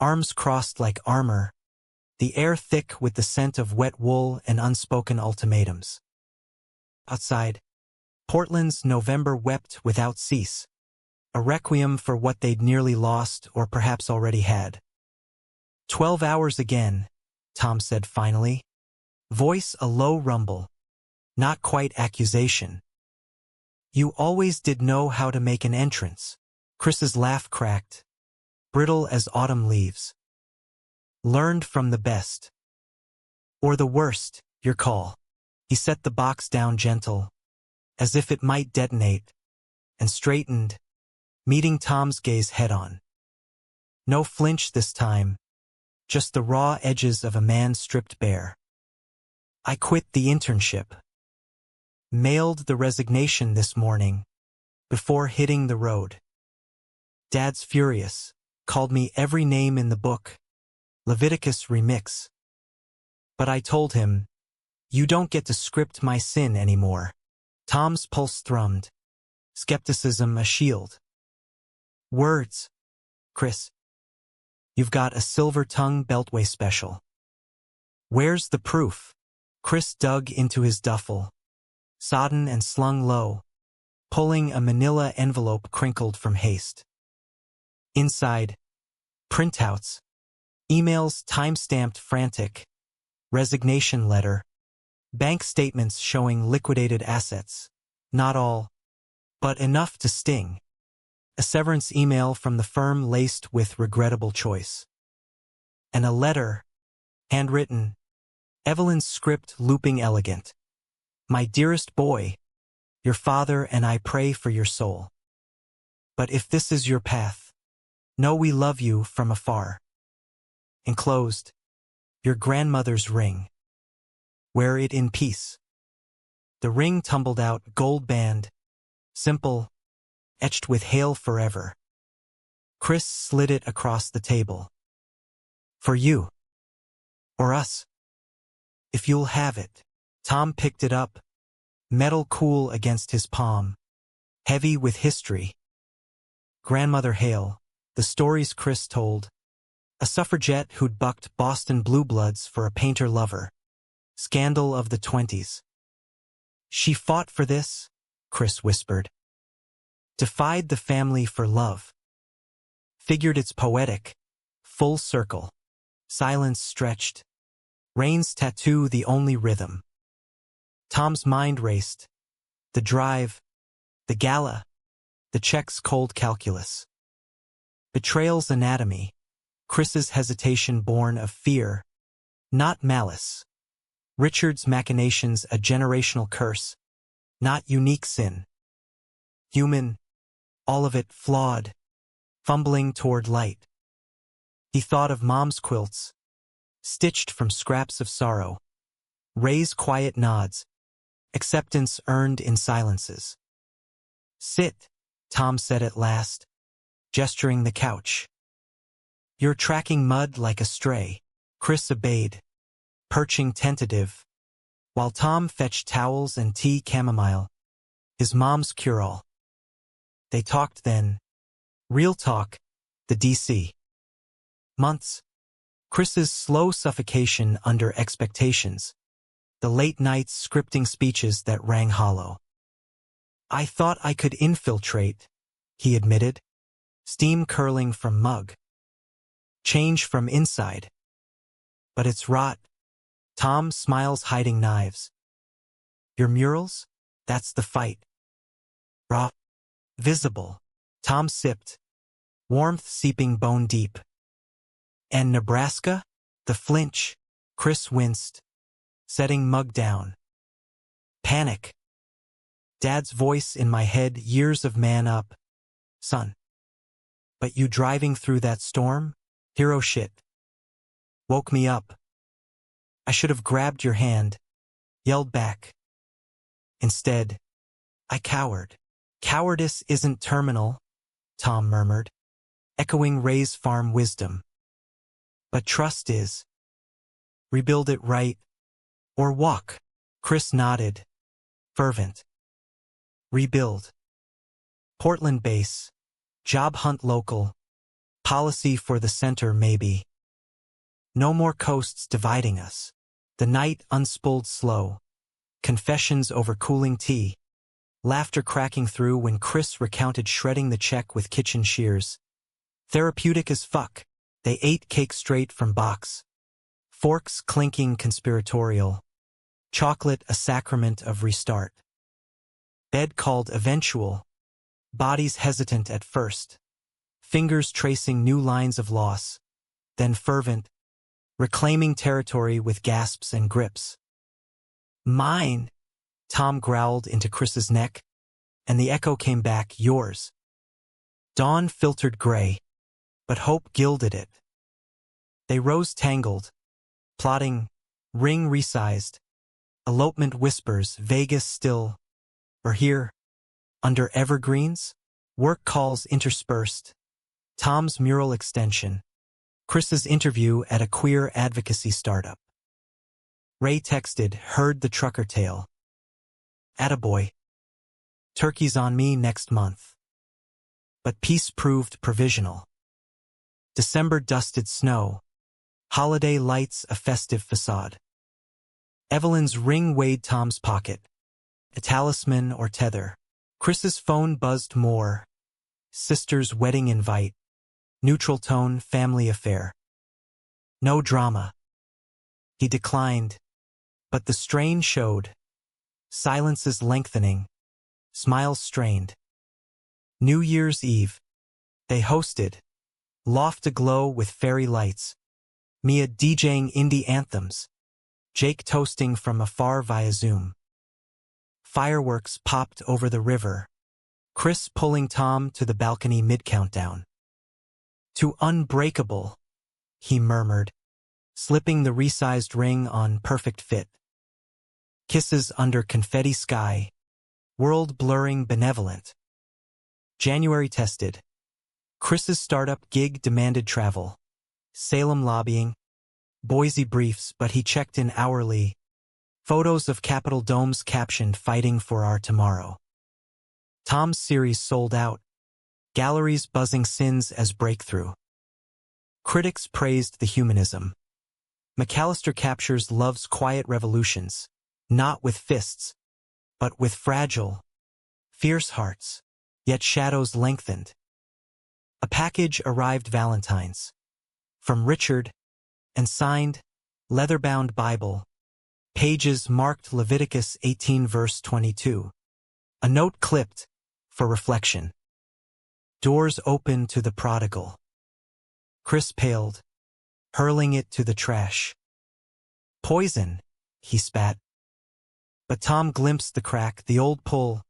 Arms crossed like armor. The air thick with the scent of wet wool and unspoken ultimatums. Outside, Portland's November wept without cease. A requiem for what they'd nearly lost or perhaps already had. 12 hours again, Tom said finally. Voice a low rumble. Not quite accusation. You always did know how to make an entrance. Chris's laugh cracked. Brittle as autumn leaves. Learned from the best. Or the worst, your call. He set the box down gentle, as if it might detonate, and straightened, meeting Tom's gaze head-on. No flinch this time, just the raw edges of a man stripped bare. I quit the internship. Mailed the resignation this morning, before hitting the road. Dad's furious, called me every name in the book, Leviticus remix. But I told him, you don't get to script my sin anymore. Tom's pulse thrummed, skepticism a shield. Words, Chris. You've got a silver tongue Beltway special. Where's the proof? Chris dug into his duffel, sodden and slung low, pulling a manila envelope crinkled from haste. Inside, printouts, emails time-stamped frantic, resignation letter, bank statements showing liquidated assets. Not all, but enough to sting. A severance email from the firm laced with regrettable choice. And a letter, handwritten, Evelyn's script looping elegant. My dearest boy, your father and I pray for your soul. But if this is your path, know we love you from afar. Enclosed, your grandmother's ring. Wear it in peace. The ring tumbled out, gold band, simple, etched with Hail Forever. Chris slid it across the table. For you. Or us. If you'll have it. Tom picked it up, metal cool against his palm, heavy with history. Grandmother Hale, the stories Chris told. A suffragette who'd bucked Boston blue bloods for a painter lover. Scandal of the 20s. She fought for this, Chris whispered. Defied the family for love. Figured it's poetic. Full circle. Silence stretched. Rain's tattoo the only rhythm. Tom's mind raced. The drive. The gala. The check's cold calculus. Betrayal's anatomy. Chris's hesitation born of fear. Not malice. Richard's machinations a generational curse. Not unique sin. Human. All of it flawed. Fumbling toward light. He thought of Mom's quilts. Stitched from scraps of sorrow. Ray's quiet nods. Acceptance earned in silences. Sit, Tom said at last, gesturing the couch. You're tracking mud like a stray. Chris obeyed, perching tentative, while Tom fetched towels and tea chamomile, his mom's cure-all. They talked then. Real talk, the DC. Months. Chris's slow suffocation under expectations. The late nights scripting speeches that rang hollow. I thought I could infiltrate, he admitted. Steam curling from mug. Change from inside. But it's rot. Tom smiles hiding knives. Your murals? That's the fight. Raw. Visible. Tom sipped. Warmth seeping bone deep. And Nebraska? The flinch. Chris winced. Setting mug down. Panic. Dad's voice in my head, years of man up. Son. But you driving through that storm? Hero shit. Woke me up. I should have grabbed your hand. Yelled back. Instead, I cowered. Cowardice isn't terminal, Tom murmured, echoing Ray's farm wisdom. But trust is. Rebuild it right. Or walk. Chris nodded. Fervent. Rebuild. Portland base. Job hunt local. Policy for the center maybe. No more coasts dividing us. The night unspooled slow. Confessions over cooling tea. Laughter cracking through when Chris recounted shredding the check with kitchen shears. Therapeutic as fuck. They ate cake straight from box. Forks clinking conspiratorial. Chocolate a sacrament of restart. Bed called eventual. Bodies hesitant at first. Fingers tracing new lines of loss. Then fervent. Reclaiming territory with gasps and grips. Mine, Tom growled into Chris's neck, and the echo came back, yours. Dawn filtered gray, but hope gilded it. They rose tangled, plotting, ring resized, elopement whispers, Vegas still, or here, under evergreens, work calls interspersed, Tom's mural extension, Chris's interview at a queer advocacy startup. Ray texted, heard the trucker tale. Attaboy. Turkey's on me next month. But peace proved provisional. December dusted snow. Holiday lights a festive facade. Evelyn's ring weighed Tom's pocket. A talisman or tether. Chris's phone buzzed more. Sister's wedding invite. Neutral tone, family affair. No drama. He declined, but the strain showed. Silences lengthening. Smiles strained. New Year's Eve. They hosted. Loft aglow with fairy lights. Mia DJing indie anthems. Jake toasting from afar via Zoom. Fireworks popped over the river. Chris pulling Tom to the balcony mid-countdown. "To unbreakable," he murmured, slipping the resized ring on perfect fit. Kisses under confetti sky. World blurring benevolent. January tested. Chris's startup gig demanded travel. Salem lobbying. Boise briefs, but he checked in hourly. Photos of Capitol domes captioned "Fighting for our tomorrow." Tom's series sold out. Galleries buzzing sins as breakthrough. Critics praised the humanism. McAllister captures love's quiet revolutions, not with fists, but with fragile, fierce hearts, yet shadows lengthened. A package arrived Valentine's. From Richard, and signed, leather-bound Bible. Pages marked Leviticus 18 verse 22. A note clipped, for reflection. Doors open to the prodigal. Chris paled, hurling it to the trash. "Poison," he spat. But Tom glimpsed the crack, the old pull,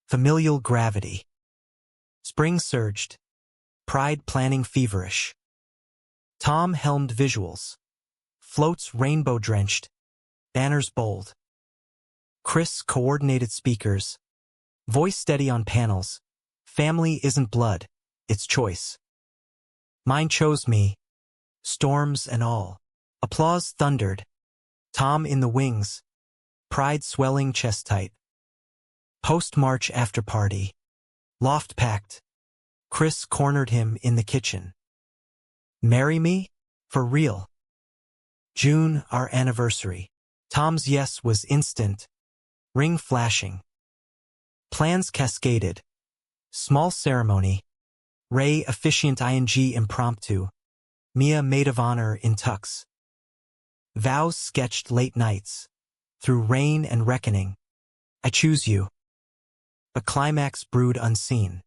familial gravity. Spring surged, pride planning feverish. Tom helmed visuals. Floats rainbow-drenched, banners bold. Chris coordinated speakers. Voice steady on panels. Family isn't blood, it's choice. Mine chose me. Storms and all. Applause thundered. Tom in the wings. Pride swelling chest tight. Post-march after party. Loft packed. Chris cornered him in the kitchen. "Marry me? For real?" June, our anniversary. Tom's yes was instant. Ring flashing. Plans cascaded. Small ceremony. Ray officiant ing impromptu. Mia maid of honor in tux. Vows sketched late nights. Through rain and reckoning. I choose you. A climax brewed unseen.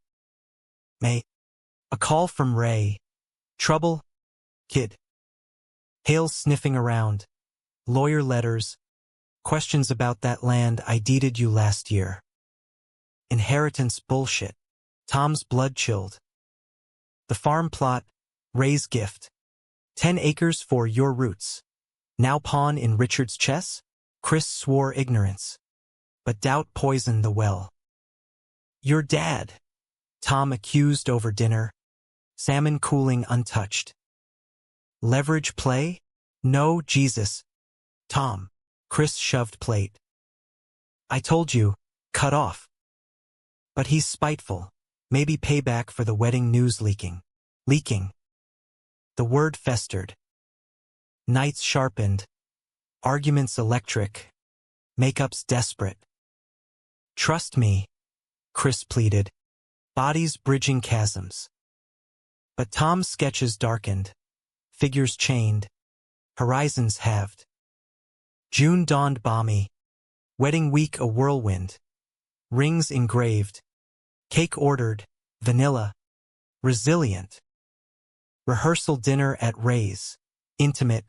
May. A call from Ray. Trouble? Kid. Hale sniffing around. Lawyer letters. Questions about that land I deeded you last year. Inheritance bullshit. Tom's blood chilled. The farm plot. Ray's gift. 10 acres for your roots. Now pawn in Richard's chess? Chris swore ignorance. But doubt poisoned the well. Your dad. Tom accused over dinner. Salmon cooling untouched. Leverage play? No, Jesus. Tom. Chris shoved plate. I told you, cut off. But he's spiteful. Maybe payback for the wedding news leaking. Leaking. The word festered. Nights sharpened. Arguments electric. Makeups desperate. Trust me, Chris pleaded. Bodies bridging chasms. But Tom's sketches darkened. Figures chained. Horizons halved. June dawned balmy. Wedding week a whirlwind. Rings engraved. Cake ordered. Vanilla. Resilient. Rehearsal dinner at Ray's. Intimate.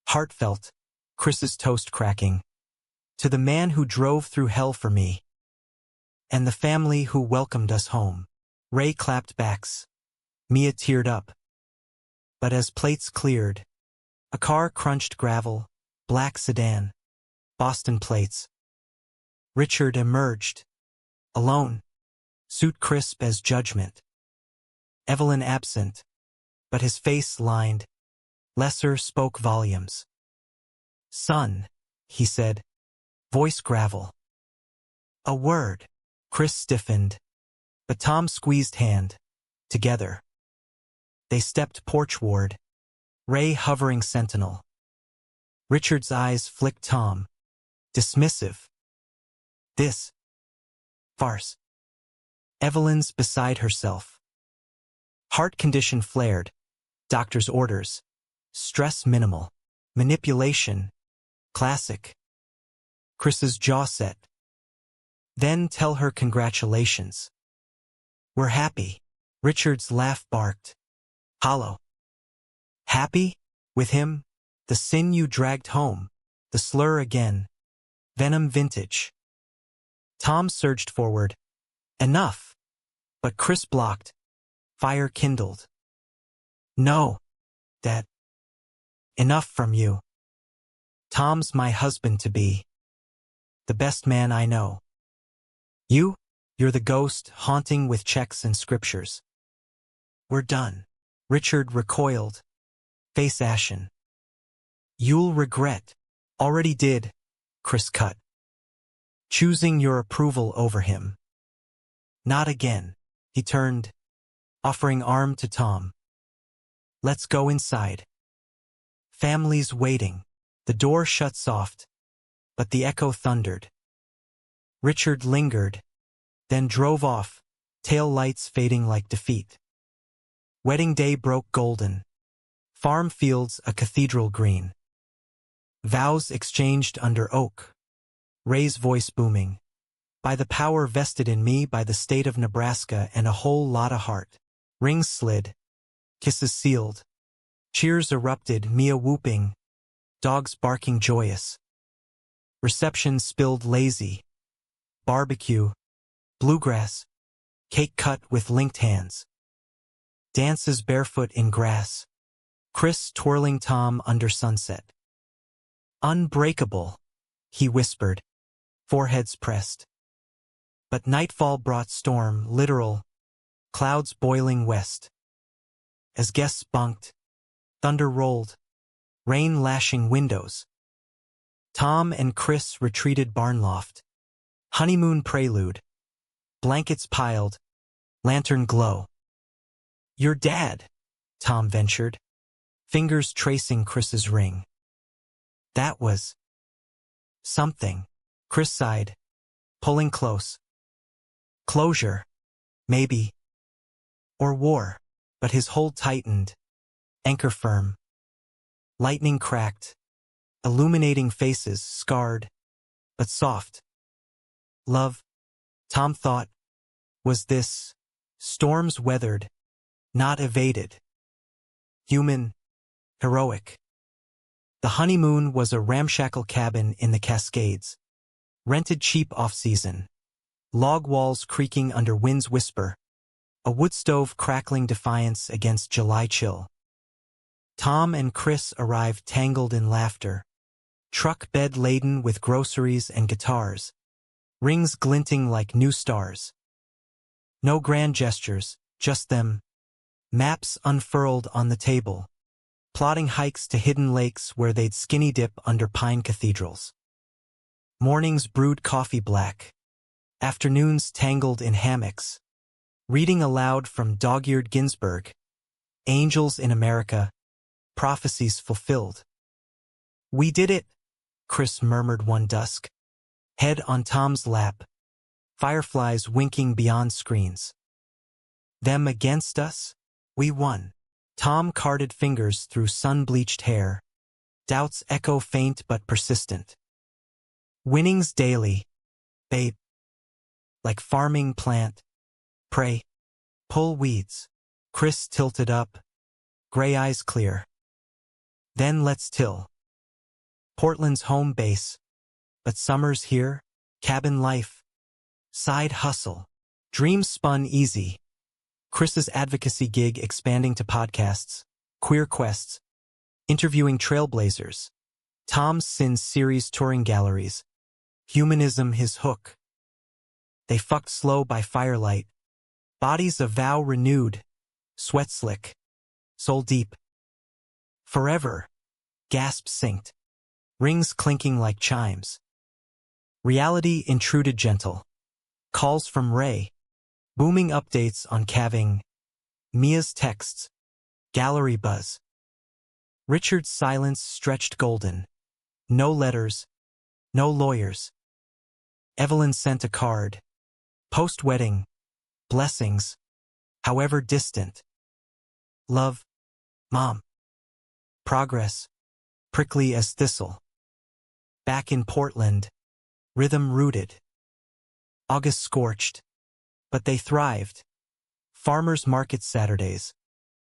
Heartfelt. Chris's toast cracking. To the man who drove through hell for me. And the family who welcomed us home. Ray clapped backs. Mia teared up. But as plates cleared, a car crunched gravel, black sedan, Boston plates. Richard emerged. Alone. Suit crisp as judgment. Evelyn absent, but his face lined. Lesser spoke volumes. Son, he said. Voice gravel. A word. Chris stiffened, but Tom squeezed hand. Together. They stepped porchward. Ray hovering sentinel. Richard's eyes flicked Tom, dismissive. This farce. Evelyn's beside herself. Heart condition flared. Doctor's orders. Stress minimal. Manipulation. Classic. Chris's jaw set. Then tell her congratulations. We're happy. Richard's laugh barked. Hollow. Happy? With him? The sin you dragged home. The slur again. Venom vintage. Tom surged forward. Enough. But Chris blocked. Fire kindled. No. That. Enough from you. Tom's my husband-to-be. The best man I know. You're the ghost haunting with checks and scriptures. We're done. Richard recoiled. Face ashen. You'll regret. Already did. Chris cut. Choosing your approval over him. Not again. He turned, offering arm to Tom. Let's go inside. Family's waiting. The door shut soft, but the echo thundered. Richard lingered, then drove off, tail lights fading like defeat. Wedding day broke golden. Farm fields a cathedral green. Vows exchanged under oak. Ray's voice booming. By the power vested in me by the state of Nebraska and a whole lot of heart. Rings slid. Kisses sealed. Cheers erupted, Mia whooping. Dogs barking joyous. Reception spilled lazy. Barbecue. Bluegrass. Cake cut with linked hands. Dances barefoot in grass. Chris twirling Tom under sunset. Unbreakable, he whispered, foreheads pressed. But nightfall brought storm, literal, clouds boiling west. As guests bunked, thunder rolled, rain lashing windows. Tom and Chris retreated barn loft. Honeymoon prelude. Blankets piled, lantern glow. Your dad, Tom ventured, fingers tracing Chris's ring. That was something, Chris sighed, pulling close. Closure, maybe. Or war, but his hold tightened, anchor firm. Lightning cracked, illuminating faces scarred, but soft. Love, Tom thought, was this, storms weathered, not evaded. Human, heroic. The honeymoon was a ramshackle cabin in the Cascades. Rented cheap off-season. Log walls creaking under wind's whisper. A wood stove crackling defiance against July chill. Tom and Chris arrived tangled in laughter. Truck bed laden with groceries and guitars. Rings glinting like new stars. No grand gestures, just them. Maps unfurled on the table. Plotting hikes to hidden lakes where they'd skinny dip under pine cathedrals. Mornings brewed coffee black. Afternoons tangled in hammocks. Reading aloud from dog-eared Ginsberg. Angels in America. Prophecies fulfilled. We did it, Chris murmured one dusk. Head on Tom's lap. Fireflies winking beyond screens. Them against us? We won. Tom carded fingers through sun-bleached hair. Doubts echo faint but persistent. Winnings daily. Babe. Like farming plant. Pray. Pull weeds. Chris tilted up. Gray eyes clear. Then let's till. Portland's home base. But summer's here. Cabin life. Side hustle. Dreams spun easy. Chris's advocacy gig expanding to podcasts, queer quests, interviewing trailblazers. Tom's Sin series touring galleries. Humanism his hook. They fucked slow by firelight. Bodies of vow renewed. Sweat slick. Soul deep. Forever. Gasp synced. Rings clinking like chimes. Reality intruded gentle. Calls from Ray. Booming updates on calving. Mia's texts. Gallery buzz. Richard's silence stretched golden. No letters, no lawyers. Evelyn sent a card. Post-wedding, blessings, however distant. Love, Mom. Progress, prickly as thistle. Back in Portland, rhythm rooted. August scorched, but they thrived. Farmers market Saturdays.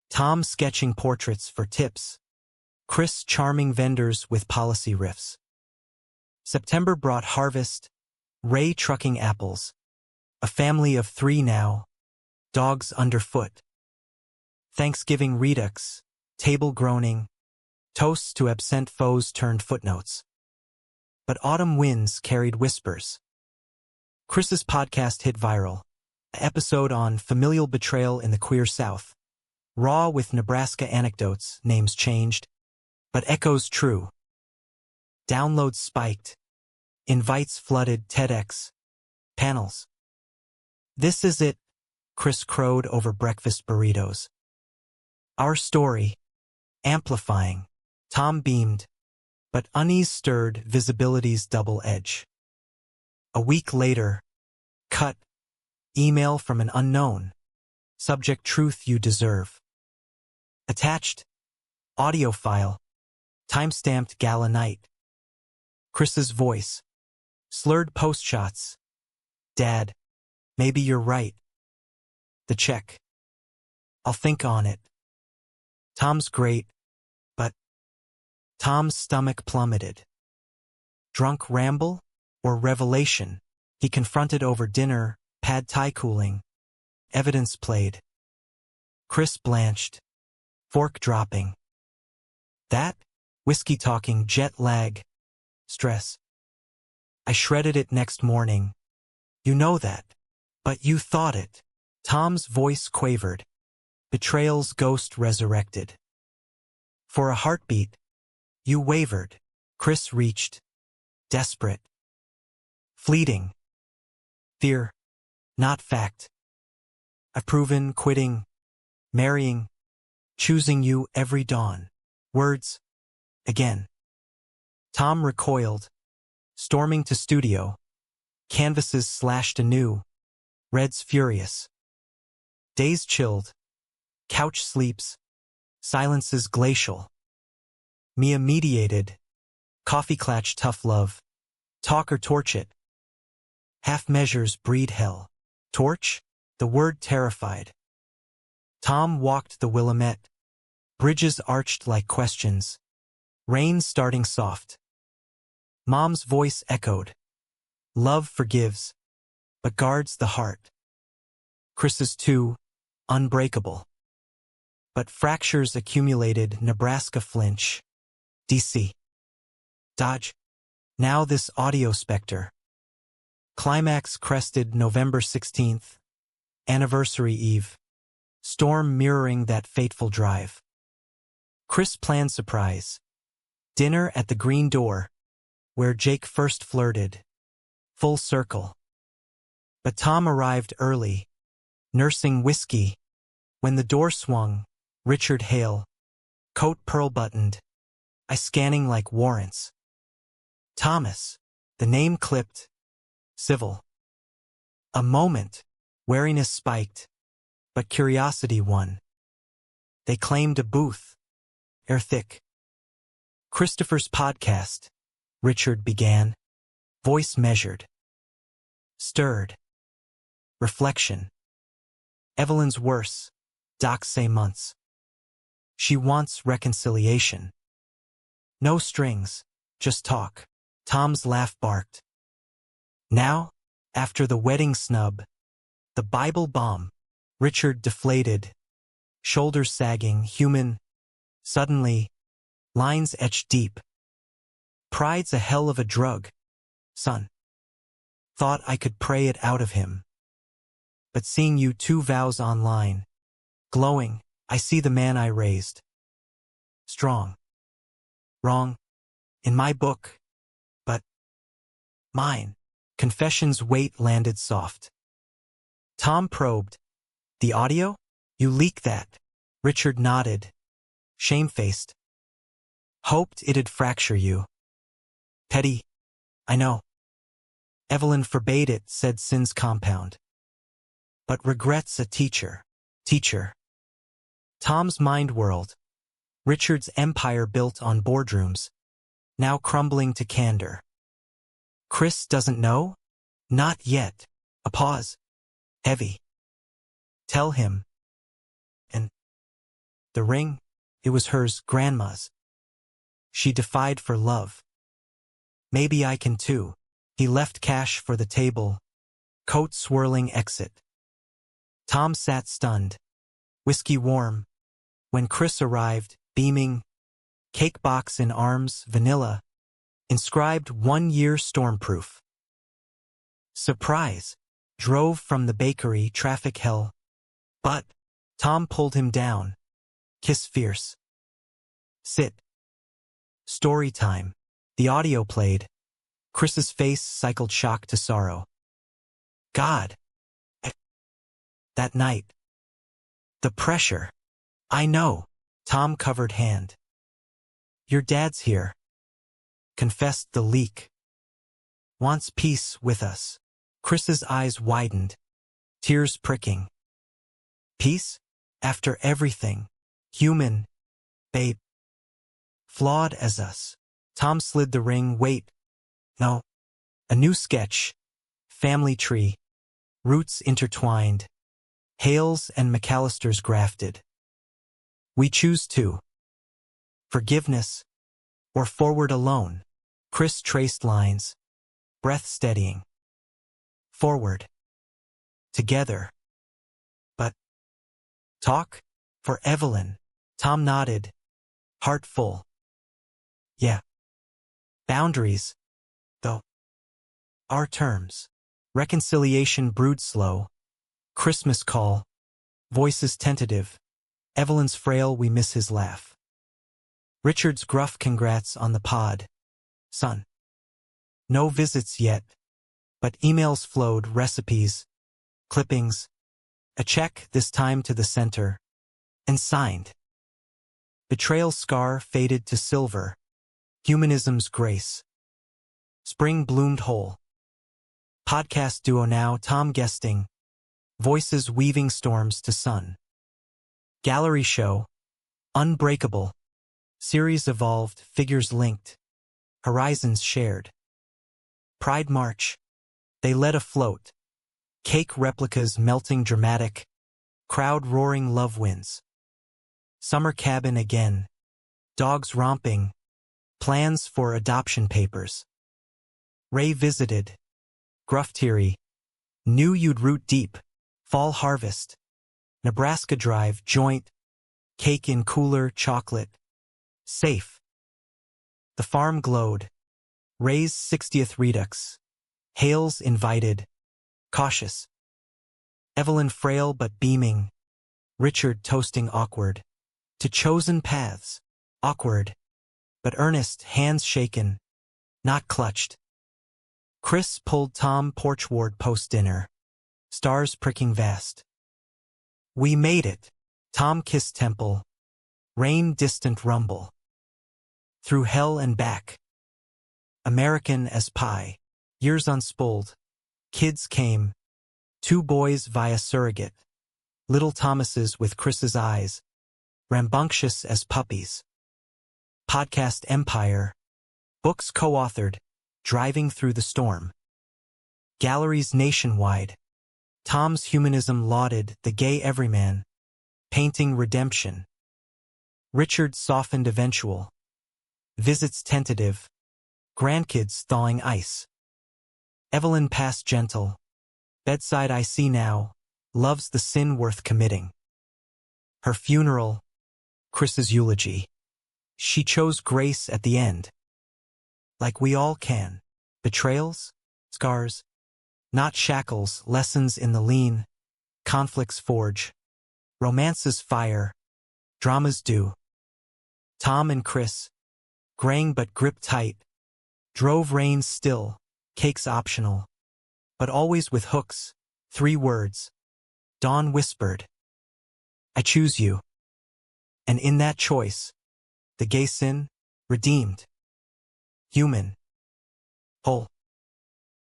Tom sketching portraits for tips. Chris charming vendors with policy riffs. September brought harvest. Ray trucking apples. A family of 3 now. Dogs underfoot. Thanksgiving redux. Table groaning. Toasts to absent foes turned footnotes. But autumn winds carried whispers. Chris's podcast hit viral. An episode on familial betrayal in the queer South. Raw with Nebraska anecdotes, names changed, but echoes true. Downloads spiked. Invites flooded TEDx. Panels. This is it, Chris crowed over breakfast burritos. Our story. Amplifying. Tom beamed, but unease stirred visibility's double edge. A week later, cut. Email from an unknown. Subject truth you deserve. Attached. Audio file. Timestamped gala night. Chris's voice. Slurred post shots. Dad, maybe you're right. The check. I'll think on it. Tom's great, but Tom's stomach plummeted. Drunk ramble or revelation? He confronted over dinner, pad thai cooling. Evidence played. Chris blanched. Fork dropping. That? Whiskey talking, jet lag. Stress. I shredded it next morning. You know that. But you thought it. Tom's voice quavered. Betrayal's ghost resurrected. For a heartbeat, you wavered. Chris reached. Desperate. Fleeting. Fear. Not fact. I've proven quitting, marrying, choosing you every dawn. Words. Again. Tom recoiled. Storming to studio. Canvases slashed anew. Reds furious. Days chilled. Couch sleeps. Silences glacial. Mia mediated. Coffee clatch tough love. Talk or torch it. Half measures breed hell. Torch? The word terrified. Tom walked the Willamette. Bridges arched like questions. Rain starting soft. Mom's voice echoed. Love forgives, but guards the heart. Chris's too, unbreakable. But fractures accumulated. Nebraska flinch. DC. Dodge. Now this audio specter. Climax crested November 16th. Anniversary Eve. Storm mirroring that fateful drive. Chris planned surprise. Dinner at the Green Door, where Jake first flirted. Full circle. But Tom arrived early, nursing whiskey. When the door swung, Richard Hale, coat pearl-buttoned, I scanning like warrants. Thomas, the name clipped. Civil. A moment, wariness spiked, but curiosity won. They claimed a booth. Air thick. Christopher's podcast, Richard began, voice measured. Stirred. Reflection. Evelyn's worse, docs say months. She wants reconciliation. No strings, just talk. Tom's laugh barked. Now, after the wedding snub, the Bible bomb, Richard deflated, shoulders sagging, human. Suddenly, lines etched deep. Pride's a hell of a drug, son. Thought I could pray it out of him. But seeing you 2 vows online, glowing, I see the man I raised. Strong. Wrong. In my book. But mine. Confession's weight landed soft. Tom probed. The audio? You leaked that. Richard nodded. Shamefaced. Hoped it'd fracture you. Petty, I know. Evelyn forbade it, said Sin's compound. But regrets a teacher. Teacher. Tom's mind whirled. Richard's empire built on boardrooms, now crumbling to candor. Chris doesn't know? Not yet. A pause. Heavy. Tell him. And the ring? It was hers, Grandma's. She defied for love. Maybe I can too. He left cash for the table, coat swirling exit. Tom sat stunned, whiskey warm. When Chris arrived, beaming, cake box in arms, vanilla, inscribed 1 year stormproof. Surprise. Drove from the bakery, traffic hell. But Tom pulled him down. Kiss fierce. Sit. Story time. The audio played. Chris's face cycled shock to sorrow. God. That night. The pressure. I know. Tom covered hand. Your dad's here. Confessed the leak. Wants peace with us. Chris's eyes widened, tears pricking. Peace? After everything. Human. Babe. Flawed as us. Tom slid the ring. Wait. No. A new sketch. Family tree. Roots intertwined. Hales and McAllisters grafted. We choose to. Forgiveness. Or forward alone. Chris traced lines. Breath steadying. Forward. Together. But. Talk? For Evelyn. Tom nodded. Heart full. Yeah. Boundaries. Though. Our terms. Reconciliation brewed slow. Christmas call. Voices tentative. Evelyn's frail, we miss his laugh. Richard's gruff congrats on the pod. Son. No visits yet. But emails flowed, recipes, clippings, a check, this time to the center, and signed. Betrayal scar faded to silver, humanism's grace. Spring bloomed whole. Podcast duo now, Tom guesting, voices weaving storms to sun. Gallery show, unbreakable, series evolved, figures linked, horizons shared. Pride March. They led afloat. Cake replicas melting dramatic. Crowd roaring love winds. Summer cabin again. Dogs romping. Plans for adoption papers. Ray visited. Gruff teary. Knew you'd root deep. Fall harvest. Nebraska drive, joint. Cake in cooler, chocolate. Safe. The farm glowed. Ray's 60th redux. Hales invited. Cautious. Evelyn frail but beaming. Richard toasting awkward. To chosen paths. Awkward. But earnest, hands shaken. Not clutched. Chris pulled Tom porchward post-dinner. Stars pricking vast. We made it. Tom kissed temple. Rain distant rumble. Through hell and back. American as pie. Years unspooled. Kids came. 2 boys via surrogate. Little Thomases with Chris's eyes. Rambunctious as puppies. Podcast empire. Books co-authored. Driving through the storm. Galleries nationwide. Tom's humanism lauded, the gay everyman. Painting redemption. Richard softened eventual. Visits tentative. Grandkids thawing ice. Evelyn past gentle. Bedside I see now. Loves the sin worth committing. Her funeral. Chris's eulogy. She chose grace at the end. Like we all can. Betrayals? Scars? Not shackles, lessons in the lean. Conflicts forge. Romances fire. Dramas do. Tom and Chris. Graying but grip tight. Drove reins still. Cakes optional. But always with hooks. 3 words. Dawn whispered. I choose you. And in that choice, the gay sin, redeemed. Human. Whole.